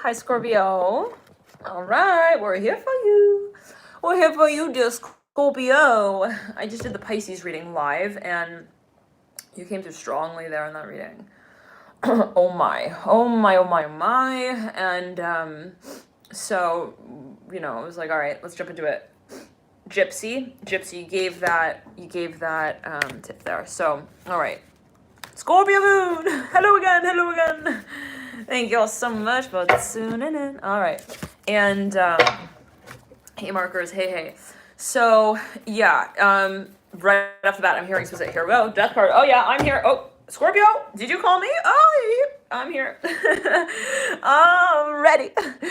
Hi, Scorpio. All right, we're here for you. We're here for you, dear Scorpio. I just did the Pisces reading live, and you came through strongly there in that reading. Oh my, oh my, oh my, oh my. And so, you know, I was like, all right, let's jump into it. Gypsy, you gave that tip there. So, all right. Scorpio moon. Hello again. Thank you all so much for tuning in. All right. And hey markers, hey. So yeah, right off the bat, I'm hearing specific. Here we go. Death card. Oh yeah, I'm here. Oh, Scorpio, did you call me? Oh, I'm here. I'm ready. Okay,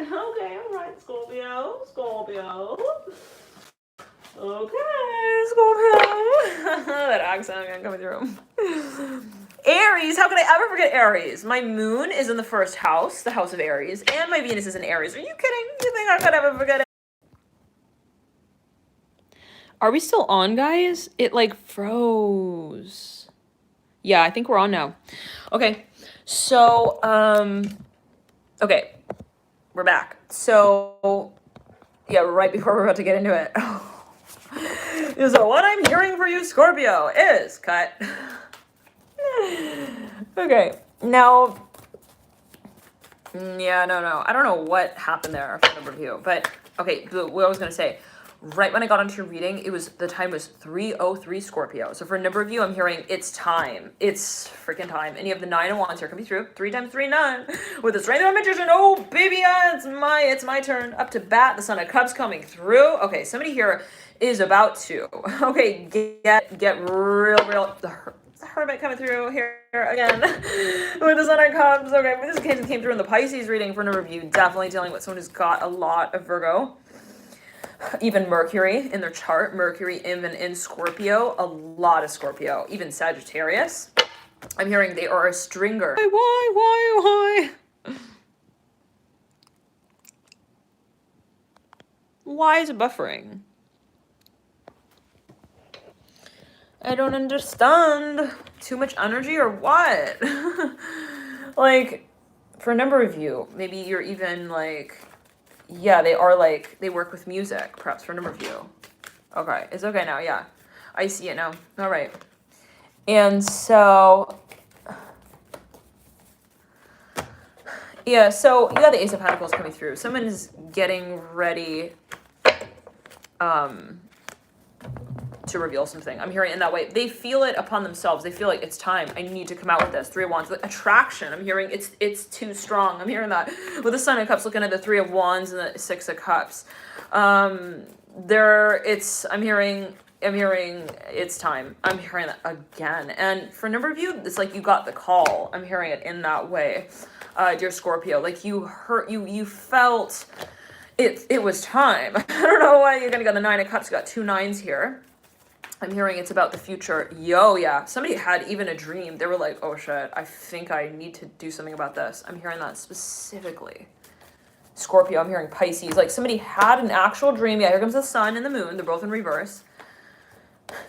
all right, Scorpio. Okay, Scorpio. That accent again coming through. Aries, how could I ever forget Aries? My moon is in the first house, the house of Aries, and my Venus is in Aries. Are you kidding? You think I could ever forget it? Are we still on, guys? It like froze. Yeah, I think we're on now. Okay. So, okay. We're back. So, yeah, right before we're about to get into it. So what I'm hearing for you, Scorpio, is cut. Okay, now, yeah, no, I don't know what happened there for number of you, but okay, what I was gonna say, right when I got into your reading, the time was 3:03 Scorpio. So for a number of you, I'm hearing it's time. It's freaking time. And you have the 9 of Wands here, coming through. 3 times 3, 9. With the strength of a magician. Oh, baby, it's my turn. Up to bat, the Son of Cups coming through. Okay, somebody here is about to, okay, get real, the Hermit coming through here again with the Sun of Cups. Okay, this came through in the Pisces reading for a number of you, definitely dealing with someone who's got a lot of Virgo. Even Mercury in their chart, Mercury even in Scorpio, a lot of Scorpio, even Sagittarius. I'm hearing they are a stringer. Why? Why is it buffering? I don't understand. Too much energy or what? Like, for a number of you, maybe you're even like, yeah, they work with music, perhaps for a number of you. Okay, it's okay now, yeah. I see it now. All right. And so, yeah, so you got the Ace of Pentacles coming through. Someone is getting ready, to reveal something. I'm hearing it in that way. They feel it upon themselves. They feel like it's time. I need to come out with this. 3 of Wands. The attraction. I'm hearing it's too strong. I'm hearing that. With the Sun of Cups looking at the 3 of Wands and the 6 of Cups. I'm hearing it's time. I'm hearing that again. And for a number of you, it's like you got the call. I'm hearing it in that way. Dear Scorpio, like you felt it was time. I don't know why you're gonna get the 9 of Cups. You got 2 9s here. I'm hearing it's about the future. Yeah. Somebody had even a dream. They were like, oh shit, I think I need to do something about this. I'm hearing that specifically. Scorpio, I'm hearing Pisces. Like somebody had an actual dream. Yeah, here comes the Sun and the Moon. They're both in reverse.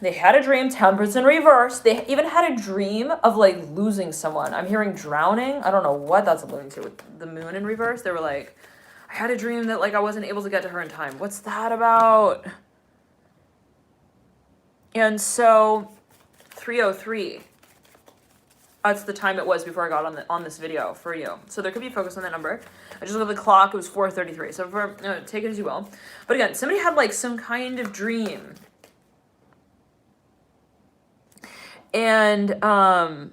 They had a dream, Temperance in reverse. They even had a dream of like losing someone. I'm hearing drowning. I don't know what that's alluding to with the Moon in reverse. They were like, I had a dream that like I wasn't able to get to her in time. What's that about? And so 3:03, that's the time it was before I got on this video for you. So there could be focus on that number. I just looked at the clock, it was 4:33. So take it as you will. But again, somebody had like some kind of dream. And oh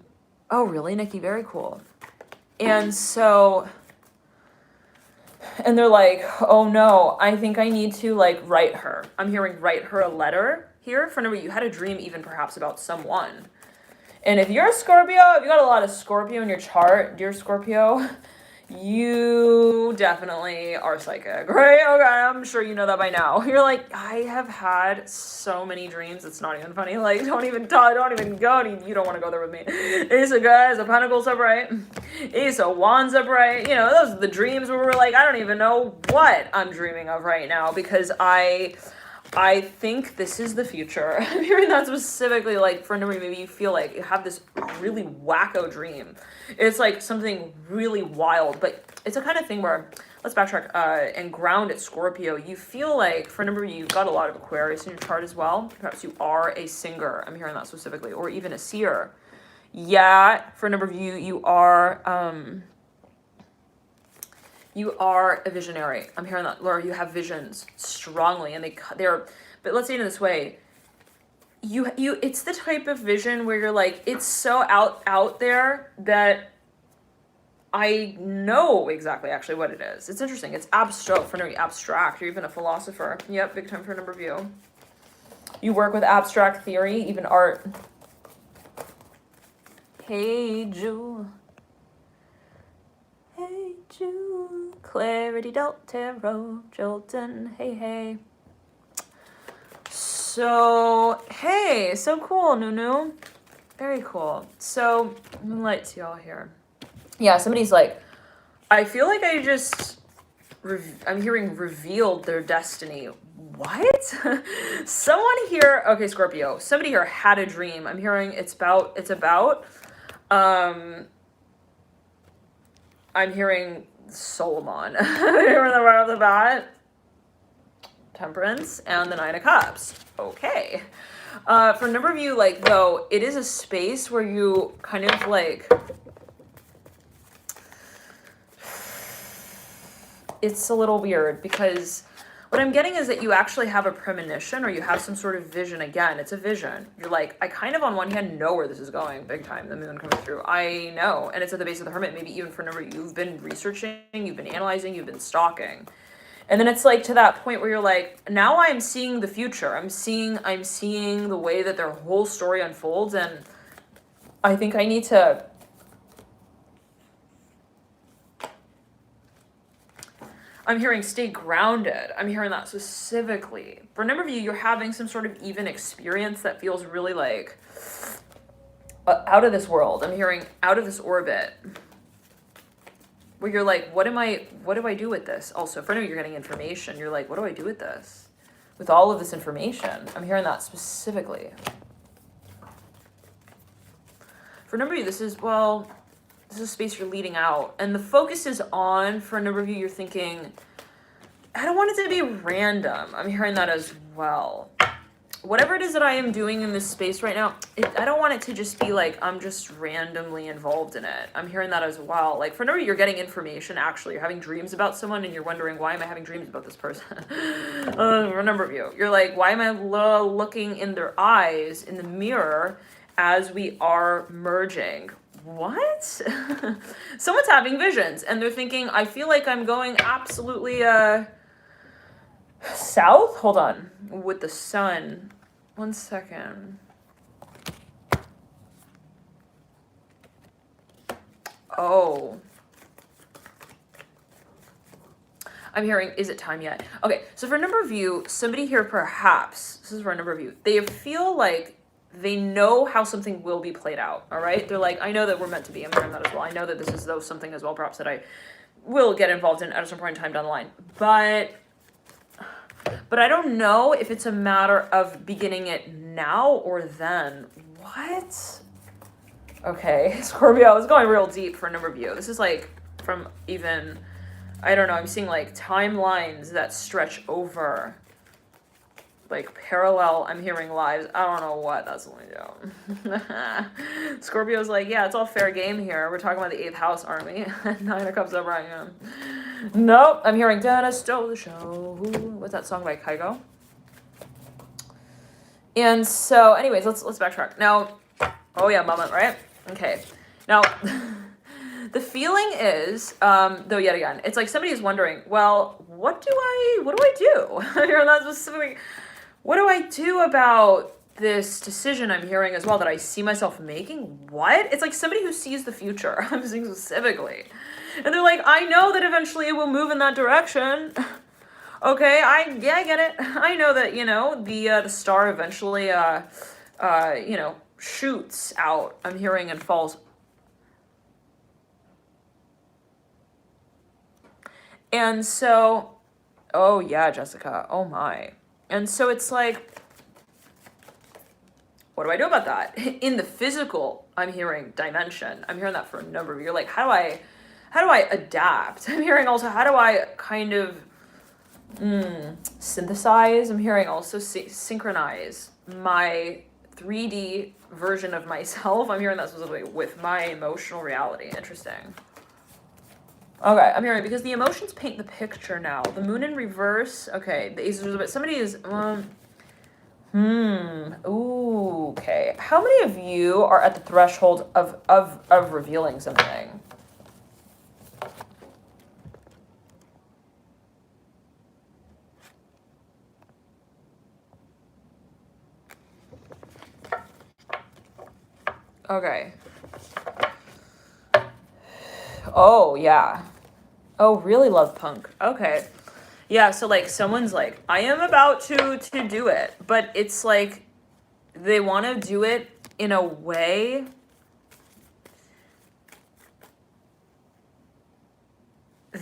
really, Nikki, very cool. And so, and they're like, oh no, I think I need to like write her. I'm hearing write her a letter here. For number, you had a dream even perhaps about someone. And if you're a Scorpio, if you got a lot of Scorpio in your chart, dear Scorpio, you definitely are psychic, right? Okay, I'm sure you know that by now. You're like, I have had so many dreams, it's not even funny. Like, don't even go, you don't want to go there with me. Ace of Guys, of Pentacles upright, Ace of Wands upright. You know, those are the dreams where we're like, I don't even know what I'm dreaming of right now because I I think this is the future. I'm hearing that specifically, like, for a number, maybe you feel like you have this really wacko dream. It's like something really wild, but it's a kind of thing where, let's backtrack, and ground at Scorpio. You feel like, for a number of you, you've got a lot of Aquarius in your chart as well. Perhaps you are a singer. I'm hearing that specifically, or even a seer. Yeah, for a number of you, you are a visionary. I'm hearing that, or you have visions strongly, and they're. But let's say it in this way. It's the type of vision where you're like, it's so out there that I know exactly actually what it is. It's interesting. It's abstract for no abstract. You're even a philosopher. Yep, big time for a number of you. You work with abstract theory, even art. Hey, Jewel. Hey, Jewel. Clarity, Delt, Tarot, Jolton. Hey, hey. So, hey, so cool, Nunu. Very cool. So, moonlight to y'all here. Yeah, somebody's like, I feel like I just, I'm hearing revealed their destiny. What? Someone here, okay, Scorpio, somebody here had a dream. I'm hearing it's about, I'm hearing Solomon. I'm hearing that right off the bat. Temperance and the Nine of Cups. Okay. For a number of you, like, though, it is a space where you kind of, like, it's a little weird because what I'm getting is that you actually have a premonition or you have some sort of vision. Again, it's a vision. You're like, I kind of on one hand know where this is going big time. The moon coming through. I know. And it's at the base of the Hermit. Maybe even for a number, you've been researching, you've been analyzing, you've been stalking. And then it's like to that point where you're like, now I'm seeing the future. I'm seeing the way that their whole story unfolds. And I think I need to, I'm hearing stay grounded. I'm hearing that specifically. For a number of you, you're having some sort of even experience that feels really like out of this world. I'm hearing out of this orbit. Where you're like, what do I do with this? Also, for a number of you, you're getting information. You're like, what do I do with this? With all of this information. I'm hearing that specifically. For a number of you, this is a space you're leading out. And the focus is on, for a number of you, you're thinking, I don't want it to be random. I'm hearing that as well. Whatever it is that I am doing in this space right now, I don't want it to just be like, I'm just randomly involved in it. I'm hearing that as well. Like, for a number of you, you're getting information, actually. You're having dreams about someone, and you're wondering, why am I having dreams about this person? For a number of you, you're like, why am I looking in their eyes, in the mirror, as we are merging? What? Someone's having visions, and they're thinking, I feel like I'm going absolutely, south? Hold on. With the sun. 1 second. Oh. I'm hearing, is it time yet? Okay, so for a number of you, somebody here perhaps, this is for a number of you, they feel like they know how something will be played out, all right? They're like, I know that we're meant to be. I'm hearing that as well. I know that this is though something as well, perhaps that I will get involved in at some point in time down the line. But I don't know if it's a matter of beginning it now or then. What? Okay, Scorpio, I was going real deep for a number of you. This is like from even, I don't know, I'm seeing like timelines that stretch over. Like parallel, I'm hearing lives. I don't know what that's only do. Scorpio's like, yeah, it's all fair game here. We're talking about the 8th house army. 9 of Cups over I am. Nope, I'm hearing Dennis stole the show. What's that song by Kygo? And so, anyways, let's backtrack. Now, oh yeah, moment, right? Okay. Now, the feeling is, though yet again, it's like somebody is wondering, well, what do I do? You're not specific. What do I do about this decision I'm hearing as well that I see myself making? What? It's like somebody who sees the future. I'm saying specifically. And they're like, I know that eventually it will move in that direction. Okay, I get it. I know that, the star eventually, shoots out, I'm hearing, and falls. And so, oh yeah, Jessica, oh my. And so it's like, what do I do about that? In the physical, I'm hearing dimension. I'm hearing that for a number of years. Like, how do I adapt? I'm hearing also, how do I kind of synthesize? I'm hearing also synchronize my 3D version of myself. I'm hearing that specifically with my emotional reality. Interesting. Okay, I'm hearing because the emotions paint the picture now. The moon in reverse. Okay, the ace of but somebody is Ooh, okay. How many of you are at the threshold of revealing something? Okay. Oh, yeah. Oh, really love punk. Okay. Yeah, so like someone's like, I am about to do it, but it's like they want to do it in a way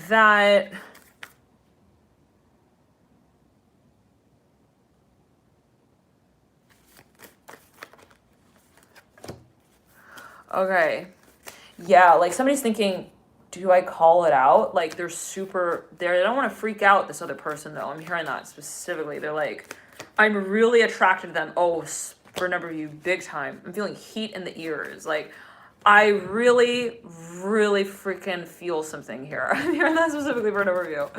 that okay. Yeah, like somebody's thinking, do I call it out? Like they don't want to freak out this other person though. I'm hearing that specifically. They're like, I'm really attracted to them. Oh, for a number of you, big time. I'm feeling heat in the ears. Like, I really, really freaking feel something here. I'm hearing that specifically for an overview.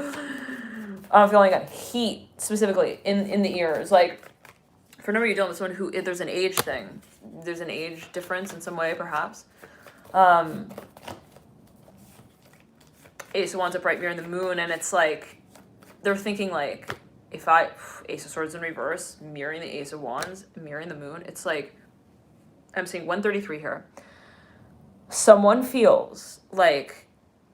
I'm feeling a heat specifically in the ears. Like, for a number of you dealing with someone who, if there's an age thing. There's an age difference in some way, perhaps. Ace of Wands upright, mirror in the moon, and it's like, they're thinking like, if Ace of Swords in reverse, mirroring the Ace of Wands, mirroring the moon, it's like, I'm seeing 133 here. Someone feels like,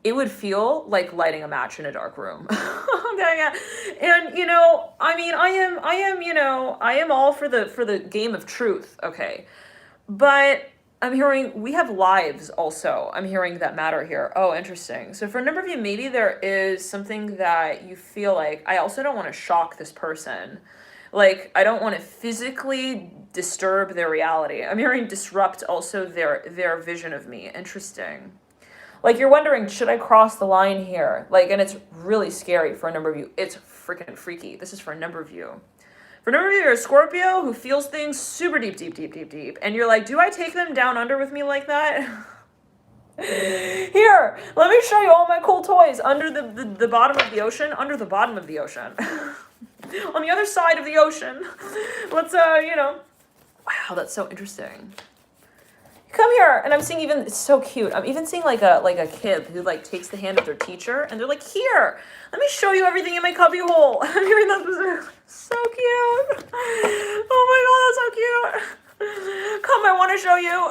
it would feel like lighting a match in a dark room. Okay, yeah. And, you know, I mean, I am all for the game of truth, okay? But I'm hearing we have lives also. I'm hearing that matter here. Oh, interesting. So for a number of you, maybe there is something that you feel like, I also don't want to shock this person. Like, I don't want to physically disturb their reality. I'm hearing disrupt also their vision of me. Interesting. Like, you're wondering, should I cross the line here? Like, and it's really scary for a number of you. It's freaking freaky. This is for a number of you. For a number of you, you're a Scorpio who feels things super deep. And you're like, do I take them down under with me like that? Here, let me show you all my cool toys under the bottom of the ocean. Under the bottom of the ocean. On the other side of the ocean. Let's, wow, that's so interesting. Come here, and I'm seeing even, it's so cute. I'm even seeing like a kid who like takes the hand of their teacher, and they're like, here, let me show you everything in my cubby hole. I'm hearing that so cute. Oh my god, that's so cute. Come, I want to show you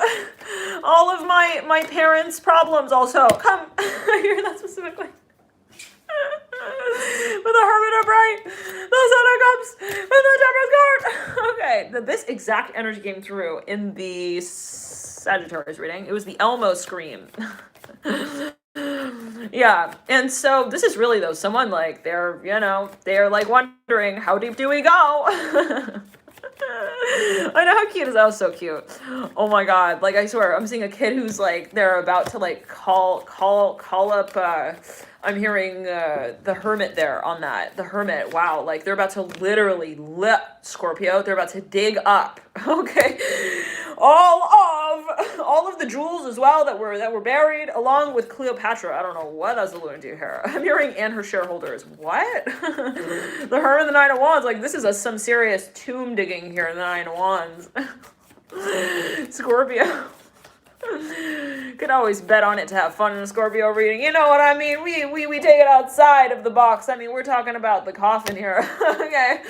all of my parents' problems also. Come, I hear that specifically. With the Hermit upright, the Sun of Cups, and the Temperance card. Okay, this exact energy came through in the Sagittarius reading. It was the Elmo scream. Yeah, and so this is really though someone like they're like wondering how deep do we go. I know, how cute is that? That was so cute. Oh my god, like I swear I'm seeing a kid who's like they're about to like call up I'm hearing the Hermit there on that. The Hermit, wow, like they're about to literally Scorpio, they're about to dig up, okay? All of the jewels as well that were buried, along with Cleopatra. I don't know what that's alluding to here. I'm hearing and her shareholders. What? The Hermit and the Nine of Wands, like this is some serious tomb digging here in the Nine of Wands. Scorpio. Could always bet on it to have fun in a Scorpio reading. You know what I mean? We take it outside of the box. I mean, we're talking about the coffin here. Okay.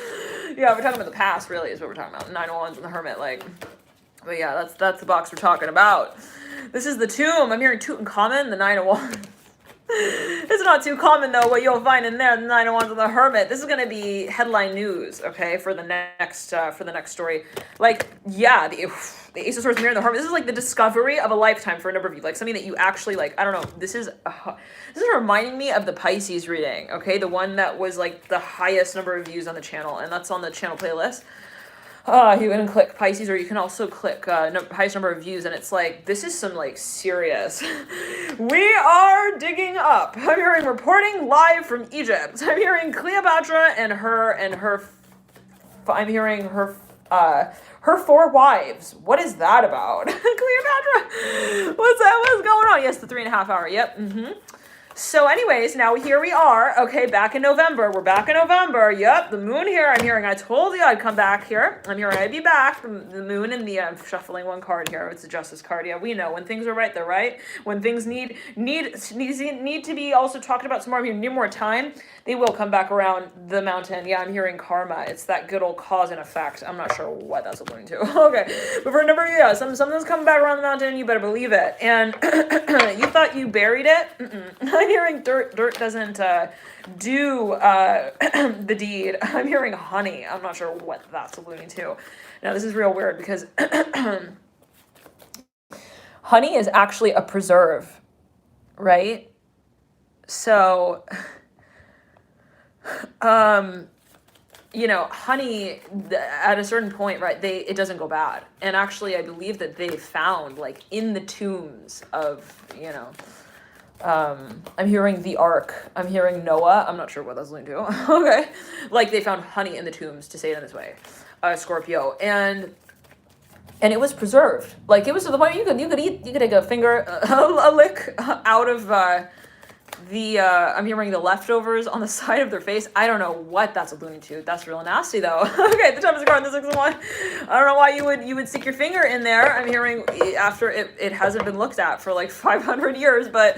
Yeah, we're talking about the past, really, is what we're talking about. Nine of Wands and the Hermit, like. But yeah, that's the box we're talking about. This is the tomb. I'm hearing Tutankhamun, the Nine of Wands. It's not too common though what you'll find in there. The 9 of Wands of the Hermit. This is gonna be headline news, okay, for the next story. Like, yeah, the Ace of Swords, Mirror, and the Hermit. This is like the discovery of a lifetime for a number of you. Like something that you actually like. I don't know. This is reminding me of the Pisces reading, okay, the one that was like the highest number of views on the channel, and that's on the channel playlist. You can click Pisces, or you can also click highest number of views, and it's like, this is some like serious. We are digging up. I'm hearing reporting live from Egypt. I'm hearing Cleopatra and her. I'm hearing her 4 wives. What is that about? Cleopatra. What's that? What's going on? Yes, the 3.5 hour. Yep. So anyways, now here we are, okay, back in November. We're back in November. Yep, the moon here. I'm hearing, I told you I'd come back here. I'm hearing I'd be back. The moon and the, I'm shuffling one card here. It's the Justice card. Yeah, we know. When things are right, they're right. When things need to be also talked about some more, need more time, they will come back around the mountain. Yeah, I'm hearing karma. It's that good old cause and effect. I'm not sure what that's alluding to. Okay, but for a number of you, yeah, something's coming back around the mountain. You better believe it. And you thought you buried it? I'm hearing dirt doesn't do the deed. I'm hearing honey. I'm not sure what that's alluding to. Now this is real weird because honey is actually a preserve, right? So you know, honey at a certain point, right, it doesn't go bad. And actually I believe that they found like in the tombs of, you know, I'm hearing the Ark. I'm hearing Noah. I'm not sure what that's linked to. Okay. Like they found honey in the tombs, to say it in this way. Scorpio. And it was preserved. Like it was to the point you could take a finger, a lick out of I'm hearing the leftovers on the side of their face. I don't know what that's alluding to. That's real nasty though. Okay, the top of the card, the 6 of Wands. I don't know why you would stick your finger in there. I'm hearing after it hasn't been looked at for like 500 years, but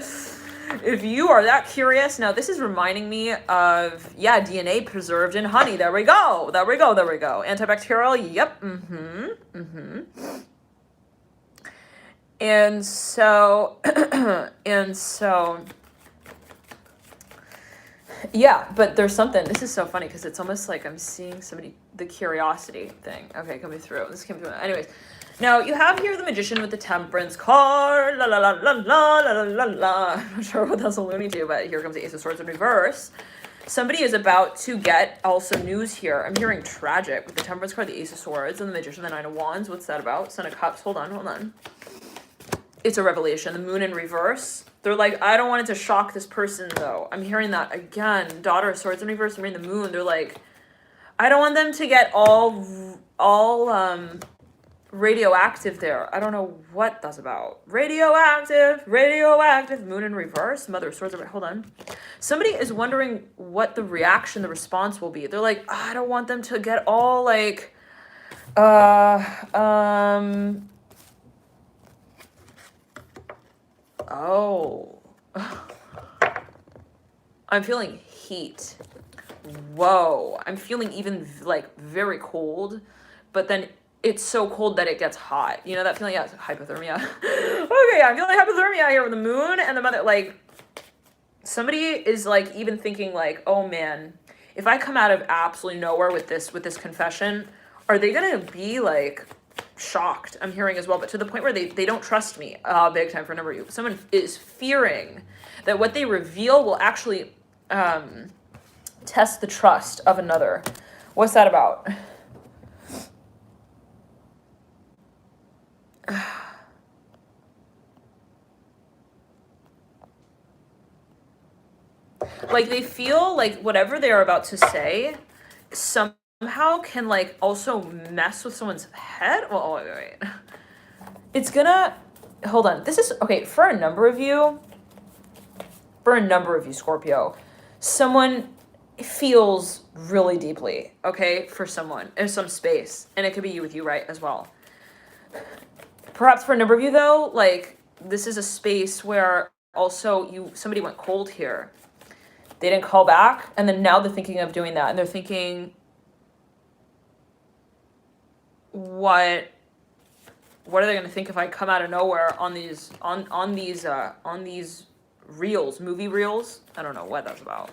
if you are that curious, now this is reminding me of, yeah, DNA preserved in honey. There we go. Antibacterial. Yep. And so yeah, but there's something. This is so funny because it's almost like I'm seeing somebody, the curiosity thing. Okay, coming through. This came through. Anyways, now you have here the Magician with the Temperance card. La la la la la la la la. I'm not sure what that's alluding to, but here comes the Ace of Swords in reverse. Somebody is about to get also news here. I'm hearing tragic with the Temperance card, the Ace of Swords, and the Magician, the 9 of Wands. What's that about? 10 of Cups. Hold on. It's a revelation. The Moon in reverse. They're like, I don't want it to shock this person, though. I'm hearing that again. Daughter of Swords in reverse, I'm hearing the Moon. They're like, I don't want them to get all radioactive there. I don't know what that's about. Radioactive, Moon in reverse, Mother of Swords. Hold on. Somebody is wondering what the reaction, the response will be. They're like, I don't want them to get all like, oh, I'm feeling heat. Whoa, I'm feeling even like very cold, but then it's so cold that it gets hot. You know that feeling? Yeah, it's hypothermia. Okay, I'm feeling hypothermia here with the Moon and the Mother. Like somebody is like even thinking like, oh man, if I come out of absolutely nowhere with this confession, are they gonna be like shocked? I'm hearing as well, but to the point where they don't trust me big time for a number of you. Someone is fearing that what they reveal will actually test the trust of another. What's that about? Like they feel like whatever they're about to say somehow can like also mess with someone's head. Well, wait. It's gonna, hold on. This is, okay, for a number of you, Scorpio, someone feels really deeply, okay, for someone in some space. And it could be you with you, right, as well. Perhaps for a number of you though, like this is a space where also somebody went cold here. They didn't call back, and then now they're thinking of doing that, and they're thinking, what are they going to think if I come out of nowhere on these reels, movie reels. I don't know what that's about.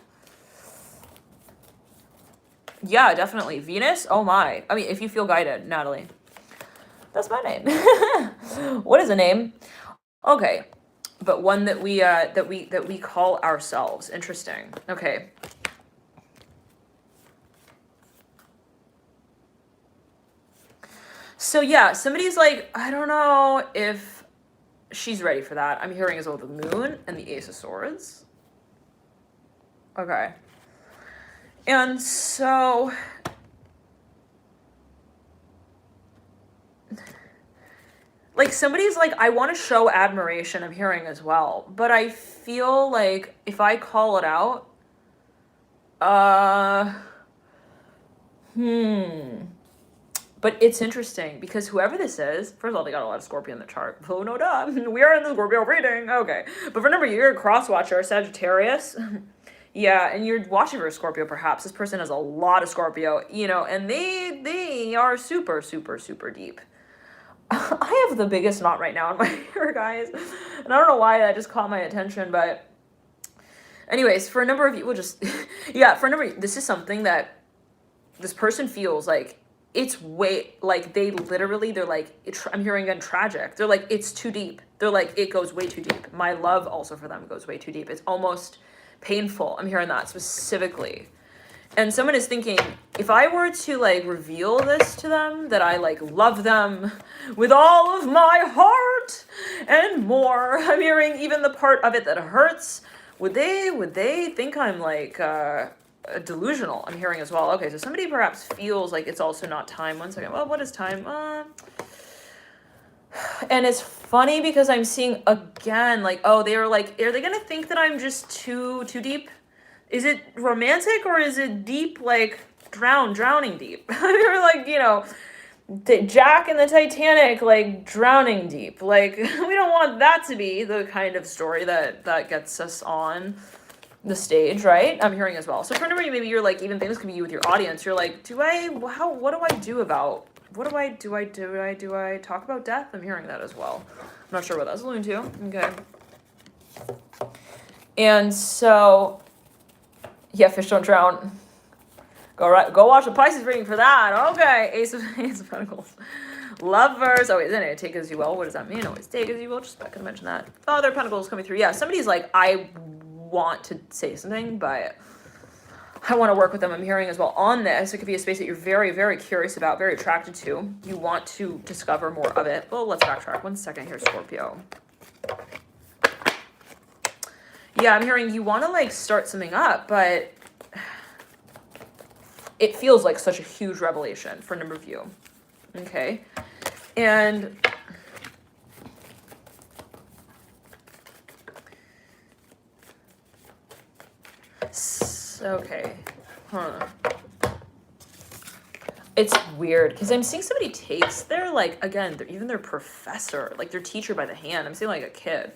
Yeah, definitely. Venus? Oh my. I mean, if you feel guided, Natalie. That's my name. What is a name? Okay. But one that we call ourselves. Interesting. Okay. So yeah, somebody's like, I don't know if she's ready for that. I'm hearing as well the moon and the Ace of Swords. Okay. And so like somebody's like, I want to show admiration, I'm hearing as well. But I feel like if I call it out, But it's interesting because whoever this is, first of all, they got a lot of Scorpio in the chart. Oh, no duh. We are in the Scorpio reading. Okay. But remember, you're a cross watcher, Sagittarius. Yeah, and you're watching for a Scorpio, perhaps. This person has a lot of Scorpio, you know, and they are super, super, super deep. I have the biggest knot right now in my hair, guys. And I don't know why that just caught my attention, but anyways, for a number of you, we'll just, yeah, for a number of you, this is something that this person feels like it's way, like they literally, they're like, I'm hearing again, tragic. They're like, it's too deep. They're like, it goes way too deep. My love also for them goes way too deep. It's almost painful. I'm hearing that specifically. And someone is thinking, if I were to like reveal this to them, that I like love them with all of my heart and more, I'm hearing even the part of it that hurts, would they think I'm like delusional? I'm hearing as well. Okay, so somebody perhaps feels like it's also not time. One second. Well, what is time? And it's funny because I'm seeing again, like, oh, they were like, are they gonna think that I'm just too deep? Is it romantic or is it deep, like drowning deep? They're like, you know, Jack and the Titanic, like drowning deep. Like, we don't want that to be the kind of story that gets us on the stage, right? I'm hearing as well. So for number, maybe you're like, even things can be you with your audience. You're like, what do I do about, do I talk about death? I'm hearing that as well. I'm not sure what that's alluding to. Okay. And so, yeah, fish don't drown. Go watch the Pisces reading for that. Okay, Ace of Pentacles. Lovers. Oh, isn't it? Take as you will. What does that mean? Always take as you will. Just gonna mention that. Father Pentacles coming through. Yeah, somebody's like, I want to say something, but I want to work with them. I'm hearing as well on this. It could be a space that you're very, very curious about, very attracted to. You want to discover more of it. Well, let's backtrack 1 second here, Scorpio. Yeah, I'm hearing you want to like start something up, but it feels like such a huge revelation for a number of you. Okay. And okay. It's weird because I'm seeing somebody takes their, like, again, even their professor, like their teacher by the hand. I'm seeing like a kid.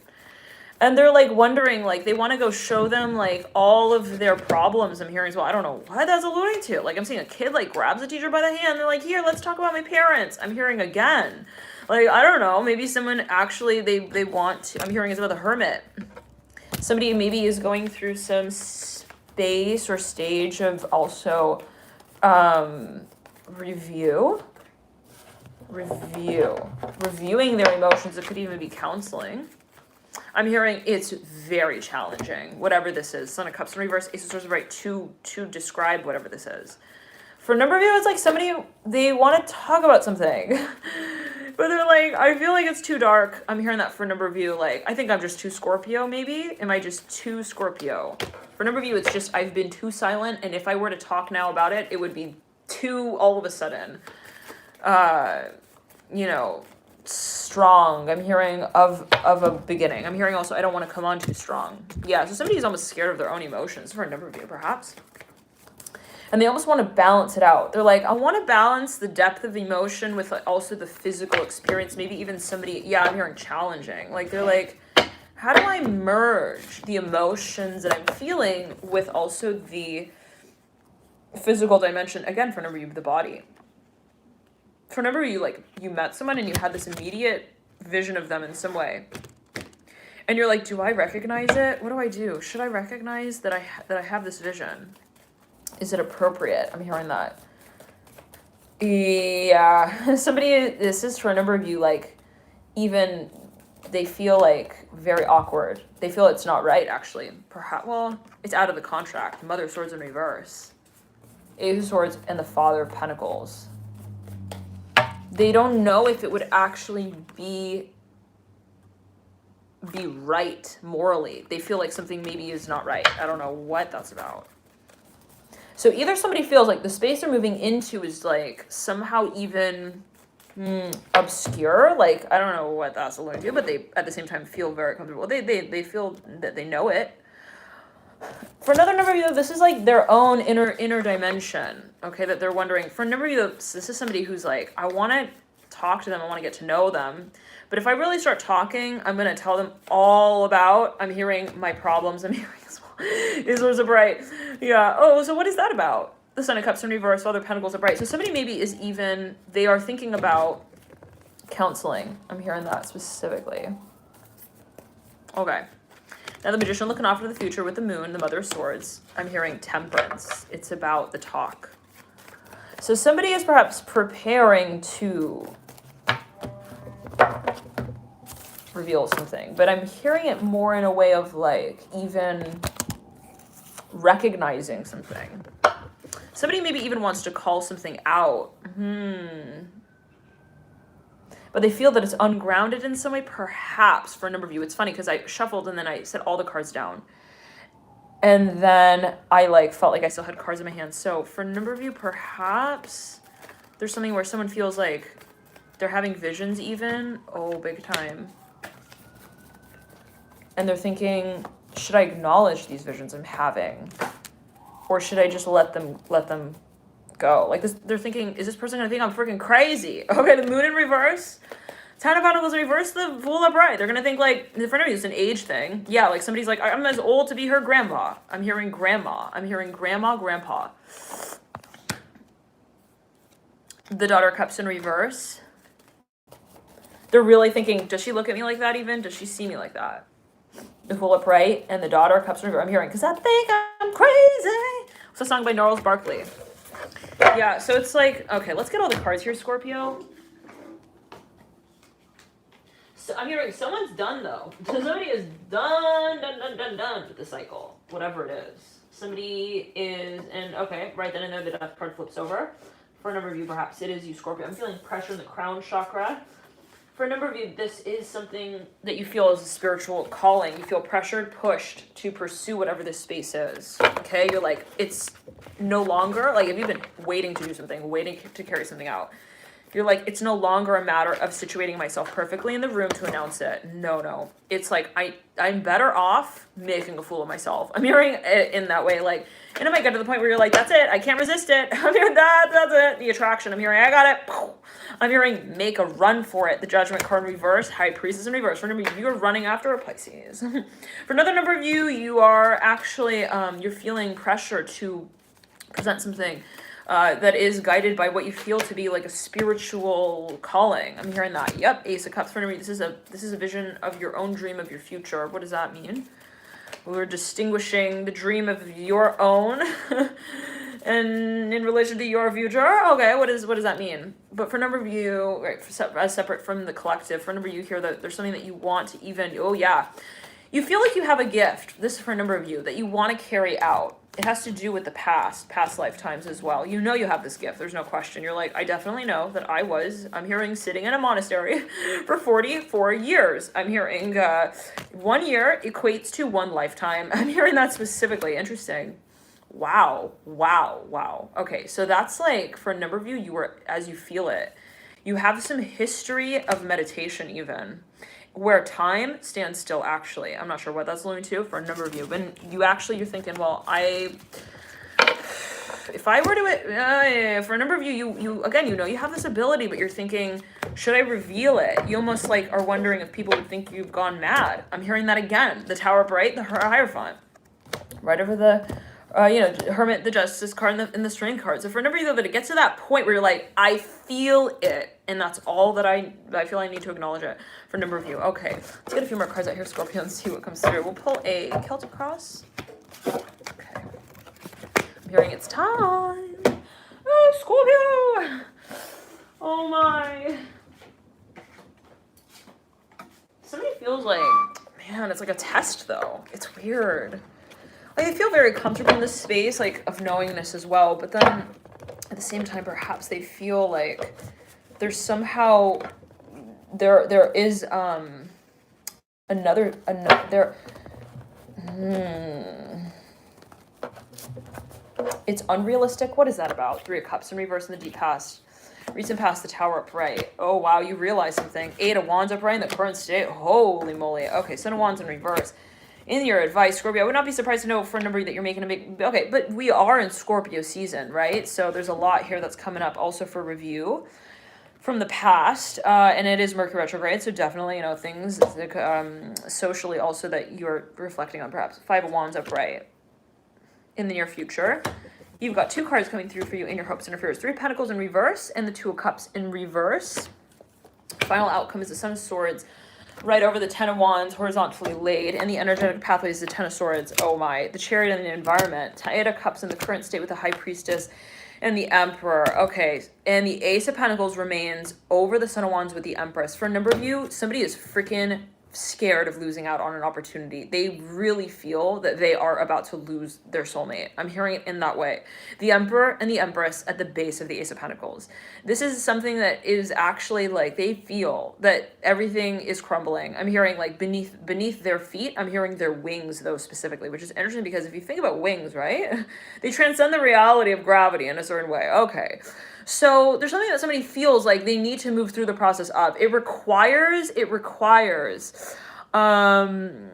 And they're like wondering, like they want to go show them like all of their problems. I'm hearing as well. I don't know what that's alluding to. Like I'm seeing a kid like grabs a teacher by the hand. They're like, here, let's talk about my parents. I'm hearing again. Like, I don't know. Maybe someone actually, they want to, I'm hearing as well the Hermit. Somebody maybe is going through some space or stage of also reviewing their emotions. It could even be counseling. I'm hearing it's very challenging, whatever this is. Son of Cups in reverse, Ace of Swords right, to describe whatever this is. For a number of you, it's like somebody, they want to talk about something. But they're like, I feel like it's too dark. I'm hearing that for a number of you, like, I think I'm just too Scorpio, maybe? Am I just too Scorpio? For a number of you, it's just, I've been too silent, and if I were to talk now about it, it would be too, all of a sudden, you know, strong. I'm hearing of a beginning. I'm hearing also, I don't want to come on too strong. Yeah, so somebody's almost scared of their own emotions, for a number of you, perhaps. And they almost want to balance it out. They're like, I want to balance the depth of emotion with like also the physical experience. Maybe even somebody, yeah, I'm hearing challenging. Like, they're like, how do I merge the emotions that I'm feeling with also the physical dimension? Again, for a number of you, the body. For a number of you, like, you met someone and you had this immediate vision of them in some way. And you're like, do I recognize it? What do I do? Should I recognize that I have this vision? Is it appropriate? I'm hearing that. Yeah. Somebody, this is for a number of you, like, even they feel like very awkward. They feel it's not right, actually. Perhaps, well, it's out of the contract. Mother of Swords in reverse. Ace of Swords and the Father of Pentacles. They don't know if it would actually be right morally. They feel like something maybe is not right. I don't know what that's about. So either somebody feels like the space they're moving into is like somehow even obscure. Like, I don't know what that's alluding to, but they at the same time feel very comfortable. They feel that they know it. For another number of you, this is like their own inner dimension, okay, that they're wondering. For a number of you, this is somebody who's like, I want to talk to them, I want to get to know them. But if I really start talking, I'm going to tell them all about, I'm hearing my problems, I'm hearing as well. Is Swords are bright. Yeah. Oh, so what is that about? The Sun of Cups in reverse, Father of Pentacles are bright. So somebody maybe is even, they are thinking about counseling. I'm hearing that specifically. Okay. Now the Magician looking off into the future with the Moon, the Mother of Swords. I'm hearing Temperance. It's about the talk. So somebody is perhaps preparing to reveal something, but I'm hearing it more in a way of like even recognizing something. Somebody maybe even wants to call something out. But they feel that it's ungrounded in some way, perhaps, for a number of you. It's funny because I shuffled and then I set all the cards down. And then I like felt like I still had cards in my hand. So for a number of you, perhaps there's something where someone feels like they're having visions even. Oh, big time. And they're thinking, should I acknowledge these visions I'm having? Or should I just let them go? Like this, they're thinking, is this person gonna think I'm freaking crazy? Okay, the Moon in reverse. Ten of Pentacles in reverse, the Fool upright. They're gonna think like, in front of you, it's an age thing. Yeah, like somebody's like, I'm as old to be her grandma. I'm hearing grandma. I'm hearing grandma, grandpa. The Daughter of Cups in reverse. They're really thinking, does she look at me like that even? Does she see me like that? The Fool upright and the Daughter of Cups in reverse. I'm hearing, because I think I'm crazy. It's a song by Gnarls Barkley. Yeah, so it's like, okay, let's get all the cards here, Scorpio. So I'm hearing someone's done, though. Somebody is done with the cycle, whatever it is. Somebody is, and okay, right then and there, the Death card flips over. For a number of you, perhaps it is you, Scorpio. I'm feeling pressure in the crown chakra. For a number of you, this is something that you feel is a spiritual calling. You feel pressured, pushed to pursue whatever this space is. Okay, you're like, it's no longer, like if you've been waiting to do something, waiting to carry something out, you're like, it's no longer a matter of situating myself perfectly in the room to announce it. No. It's like, I'm better off making a fool of myself. I'm hearing it in that way, like, and it might get to the point where you're like, that's it, I can't resist it. I'm hearing that's it, the attraction. I'm hearing, I got it. I'm hearing, make a run for it. The Judgment card in reverse, High Priestess in reverse. For a number of you, you're running after a Pisces. For another number of you, you are actually, you're feeling pressure to present something that is guided by what you feel to be like a spiritual calling. I'm hearing that. Yep, Ace of Cups. For me, this is a vision of your own dream of your future. What does that mean? We're distinguishing the dream of your own and in relation to your future. Okay, what does that mean? But for a number of you, right, as separate from the collective, for a number of you here, that there's something that you want to even, oh yeah, you feel like you have a gift. This is for a number of you that you want to carry out. It has to do with the past lifetimes as well. You know you have this gift. There's no question. You're like, I definitely know that I'm hearing sitting in a monastery for 44 years. I'm hearing 1 year equates to one lifetime. I'm hearing that specifically. Interesting. Wow. Okay, so that's like, for a number of you, you were, as you feel it, you have some history of meditation even, where time stands still, actually. I'm not sure what that's alluding to for a number of you. But you're thinking, well, if I were to, for a number of you, again, you know, you have this ability, but you're thinking, should I reveal it? You almost like are wondering if people would think you've gone mad. I'm hearing that again. The Tower Bright, the Hierophant. Right over the Hermit, the Justice card, and the Strength card. So for a number of you, though, that it gets to that point where you're like, I feel it, and that's all that I feel I need to acknowledge it for a number of you. Okay, let's get a few more cards out here, Scorpio, and see what comes through. We'll pull a Celtic Cross. Okay. I'm hearing it's time. Oh, Scorpio! Oh my. Somebody feels like, man, it's like a test, though. It's weird. Like, I feel very comfortable in this space, like, of knowingness as well, but then at the same time, perhaps they feel like there's somehow, there is, it's unrealistic. What is that about? Three of Cups in reverse in the deep past. Recent past, the Tower upright. Oh, wow, you realize something. Eight of Wands upright in the current state. Holy moly. Okay, Son of Wands in reverse. In your advice, Scorpio, I would not be surprised to know for a number that you're making a big... Okay, but we are in Scorpio season, right? So there's a lot here that's coming up also for review from the past. And it is Mercury retrograde, so definitely, things socially also that you're reflecting on, perhaps. Five of Wands upright in the near future. You've got two cards coming through for you in your hopes and fears. Three of Pentacles in reverse and the Two of Cups in reverse. Final outcome is the Sun of Swords right over the Ten of Wands, horizontally laid. And the energetic pathway is the Ten of Swords. Oh my. The Chariot and the environment. Eight of Cups in the current state with the High Priestess and the Emperor. Okay. And the Ace of Pentacles remains over the Son of Wands with the Empress. For a number of you, somebody is freaking scared of losing out on an opportunity. They really feel that they are about to lose their soulmate. I'm hearing it in that way. The Emperor and the Empress at the base of the Ace of Pentacles. This is something that is actually like they feel that everything is crumbling. I'm hearing like beneath their feet. I'm hearing their wings though specifically, which is interesting because if you think about wings, right? They transcend the reality of gravity in a certain way. Okay. So there's something that somebody feels like they need to move through the process of. It requires, I'm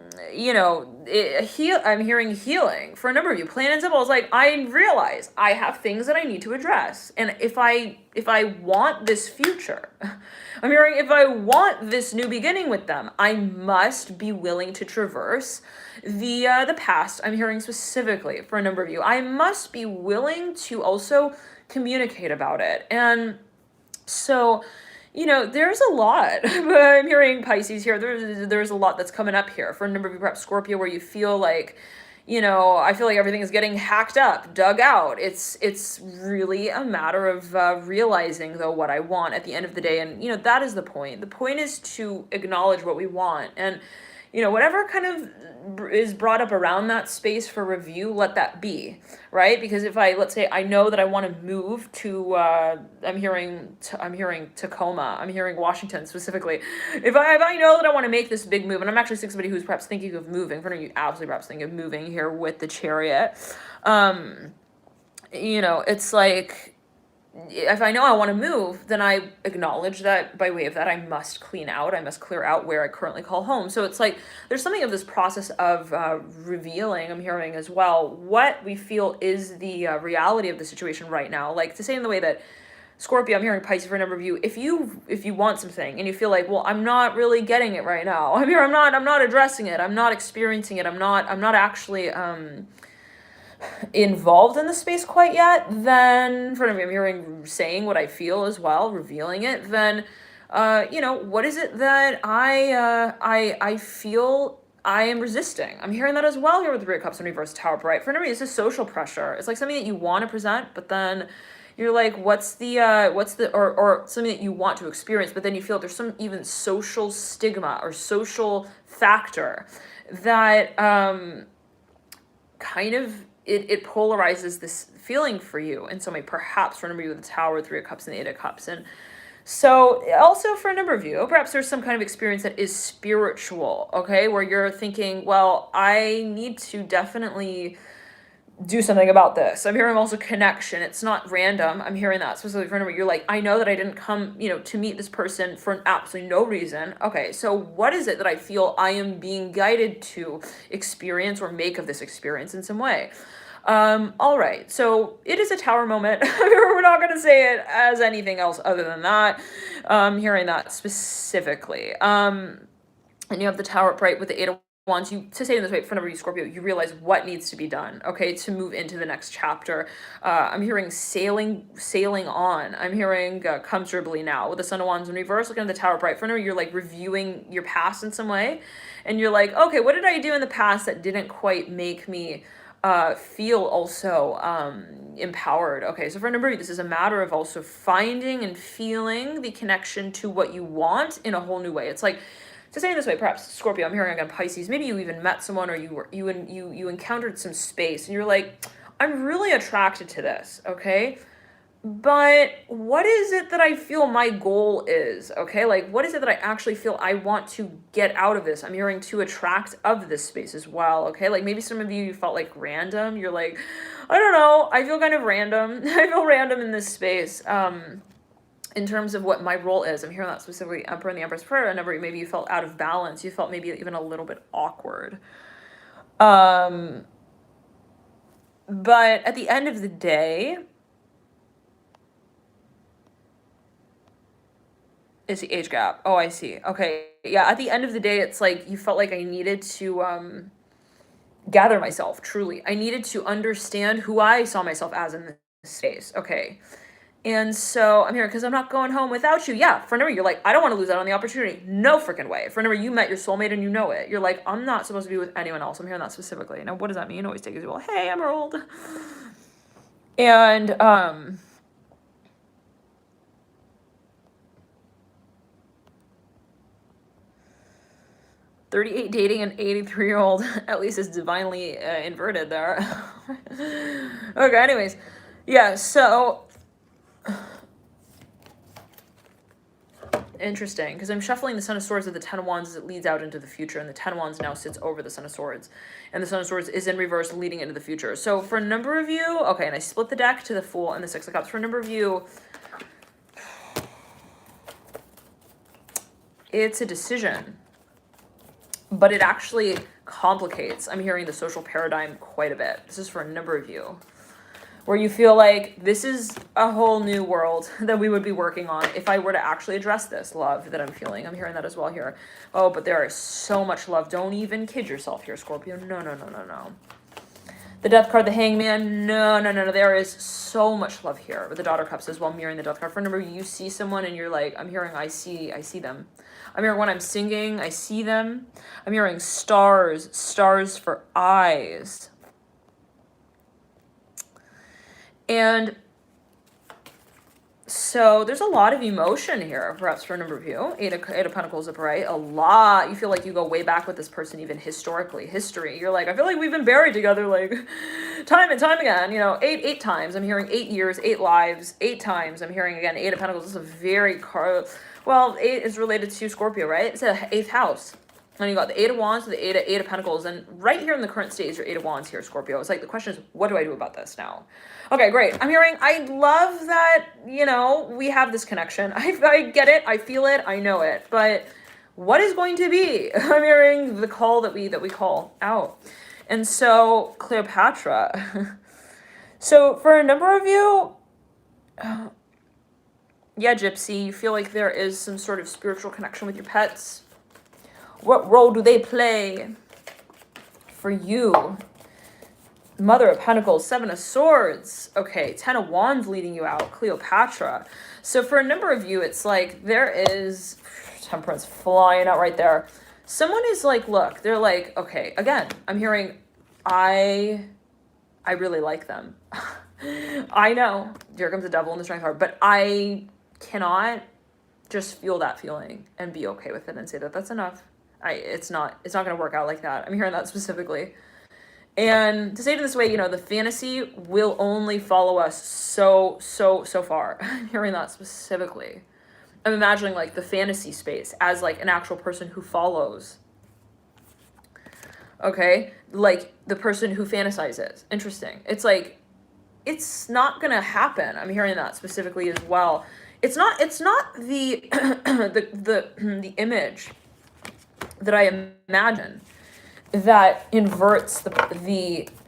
hearing healing. For a number of you, plain and simple, it's like, I realize I have things that I need to address. And if I want this future, I'm hearing if I want this new beginning with them, I must be willing to traverse the past. I'm hearing specifically for a number of you, I must be willing to also communicate about it. And so, there's a lot, but I'm hearing Pisces here. There's a lot that's coming up here for a number of you, perhaps Scorpio, where you feel like, I feel like everything is getting hacked up, dug out. It's really a matter of realizing though what I want at the end of the day. And, that is the point. The point is to acknowledge what we want. And, whatever kind of is brought up around that space for review, let that be, right? Because if let's say I know that I want to move to, I'm hearing Tacoma, I'm hearing Washington specifically. If I know that I want to make this big move, and I'm actually seeing somebody who's perhaps thinking of moving, for you absolutely perhaps thinking of moving here with the Chariot, it's like, if I know I want to move, then I acknowledge that by way of that, I must clear out where I currently call home. So it's like, there's something of this process of revealing, I'm hearing as well, what we feel is the reality of the situation right now. Like to say in the way that Scorpio, I'm hearing Pisces for a number of you, if you want something and you feel like, well, I'm not really getting it right now. I'm not addressing it. I'm not experiencing it. I'm not actually, involved in the space quite yet, then for me, I'm hearing saying what I feel as well, revealing it, then what is it that I feel I am resisting? I'm hearing that as well here with the Three of Cups in reverse, Tower upright. For me, it's just social pressure. It's like something that you want to present, but then you're like, what's the or something that you want to experience, but then you feel there's some even social stigma or social factor that kind of it polarizes this feeling for you in some way, perhaps for a number of you with the Tower, Three of Cups, and the Eight of Cups. And so also for a number of you, perhaps there's some kind of experience that is spiritual, okay, where you're thinking, well, I need to definitely do something about this. I'm hearing also connection. It's not random. I'm hearing that specifically for a number. You're like, I know that I didn't come, to meet this person for absolutely no reason. Okay, so what is it that I feel I am being guided to experience or make of this experience in some way? All right, so it is a Tower moment. We're not going to say it as anything else other than that. Hearing that specifically. And you have the Tower upright with the Eight of Wands, you, to say it in this way, for number you Scorpio, you realize what needs to be done, okay, to move into the next chapter. I'm hearing sailing on. I'm hearing comfortably now. With the Sun of Wands in reverse, looking at the Tower Bright. For number, you're like reviewing your past in some way, and you're like, okay, what did I do in the past that didn't quite make me feel also empowered? Okay, so for number you, this is a matter of also finding and feeling the connection to what you want in a whole new way. It's like, to say it this way, perhaps Scorpio, I'm hearing again Pisces, maybe you even met someone, or you encountered some space and you're like, I'm really attracted to this, okay? But what is it that I feel my goal is, okay? Like, what is it that I actually feel I want to get out of this? I'm hearing to attract of this space as well, okay? Like, maybe some of you felt like random. You're like, I don't know, I feel kind of random. I feel random in this space. In terms of what my role is. I'm hearing that specifically Emperor and the Empress prayer. And maybe you felt out of balance. You felt maybe even a little bit awkward. But at the end of the day, it's the age gap. Oh, I see. Okay. Yeah, at the end of the day, it's like you felt like I needed to gather myself, truly. I needed to understand who I saw myself as in this space. Okay. And so I'm here because I'm not going home without you. Yeah, for number, you're like, I don't want to lose out on the opportunity. No freaking way. For number, you met your soulmate and you know it. You're like, I'm not supposed to be with anyone else. I'm hearing that specifically. Now, what does that mean? Always take it as well. Hey, Emerald. And 38 dating an 83-year-old, at least is divinely inverted there. Okay, anyways. Yeah, so interesting, because I'm shuffling the Son of Swords with the Ten of Wands as it leads out into the future, and the Ten of Wands now sits over the Son of Swords, and the Son of Swords is in reverse leading into the future. So for a number of you, okay, and I split the deck to the Fool and the Six of Cups. For a number of you, it's a decision, but it actually complicates. I'm hearing the social paradigm quite a bit. This is for a number of you, where you feel like this is a whole new world that we would be working on if I were to actually address this love that I'm feeling. I'm hearing that as well here. Oh, but there is so much love. Don't even kid yourself here, Scorpio. No, no, no, no, no. The Death card, the Hangman. No, no, no, no. There is so much love here with the Daughter Cups as well, mirroring the Death card. For a number, you see someone and you're like, I'm hearing, I see them. I'm hearing when I'm singing, I see them. I'm hearing stars for eyes. And so there's a lot of emotion here, perhaps for a number of you. Eight of Pentacles upright. A lot. You feel like you go way back with this person, even historically. History. You're like, I feel like we've been buried together, like, time and time again. You know, eight times. I'm hearing 8 years, 8 lives, 8 times. I'm hearing, again, Eight of Pentacles. This is a very well, 8 is related to Scorpio, right? It's a 8th house. And you got the Eight of Wands to the Eight of Pentacles. And right here in the current state is your Eight of Wands here, Scorpio. It's like the question is, what do I do about this now? Okay, great. I'm hearing, I love that, you know, we have this connection. I get it. I feel it. I know it. But what is going to be? I'm hearing the call that we call out. And so, Cleopatra. So for a number of you, yeah, Gypsy, you feel like there is some sort of spiritual connection with your pets. What role do they play for you? Mother of Pentacles, Seven of Swords. Okay, Ten of Wands leading you out, Cleopatra. So for a number of you, it's like there is Temperance flying out right there. Someone is like, look, they're like, okay, again, I'm hearing, I really like them. I know, here comes the Devil in the Strength card, but I cannot just feel that feeling and be okay with it and say that that's enough. It's not going to work out like that. I'm hearing that specifically. And to say it in this way, you know, the fantasy will only follow us so far. I'm hearing that specifically. I'm imagining like the fantasy space as like an actual person who follows. Okay? Like the person who fantasizes. Interesting. It's like, it's not going to happen. I'm hearing that specifically as well. It's not the the image that I imagine that inverts the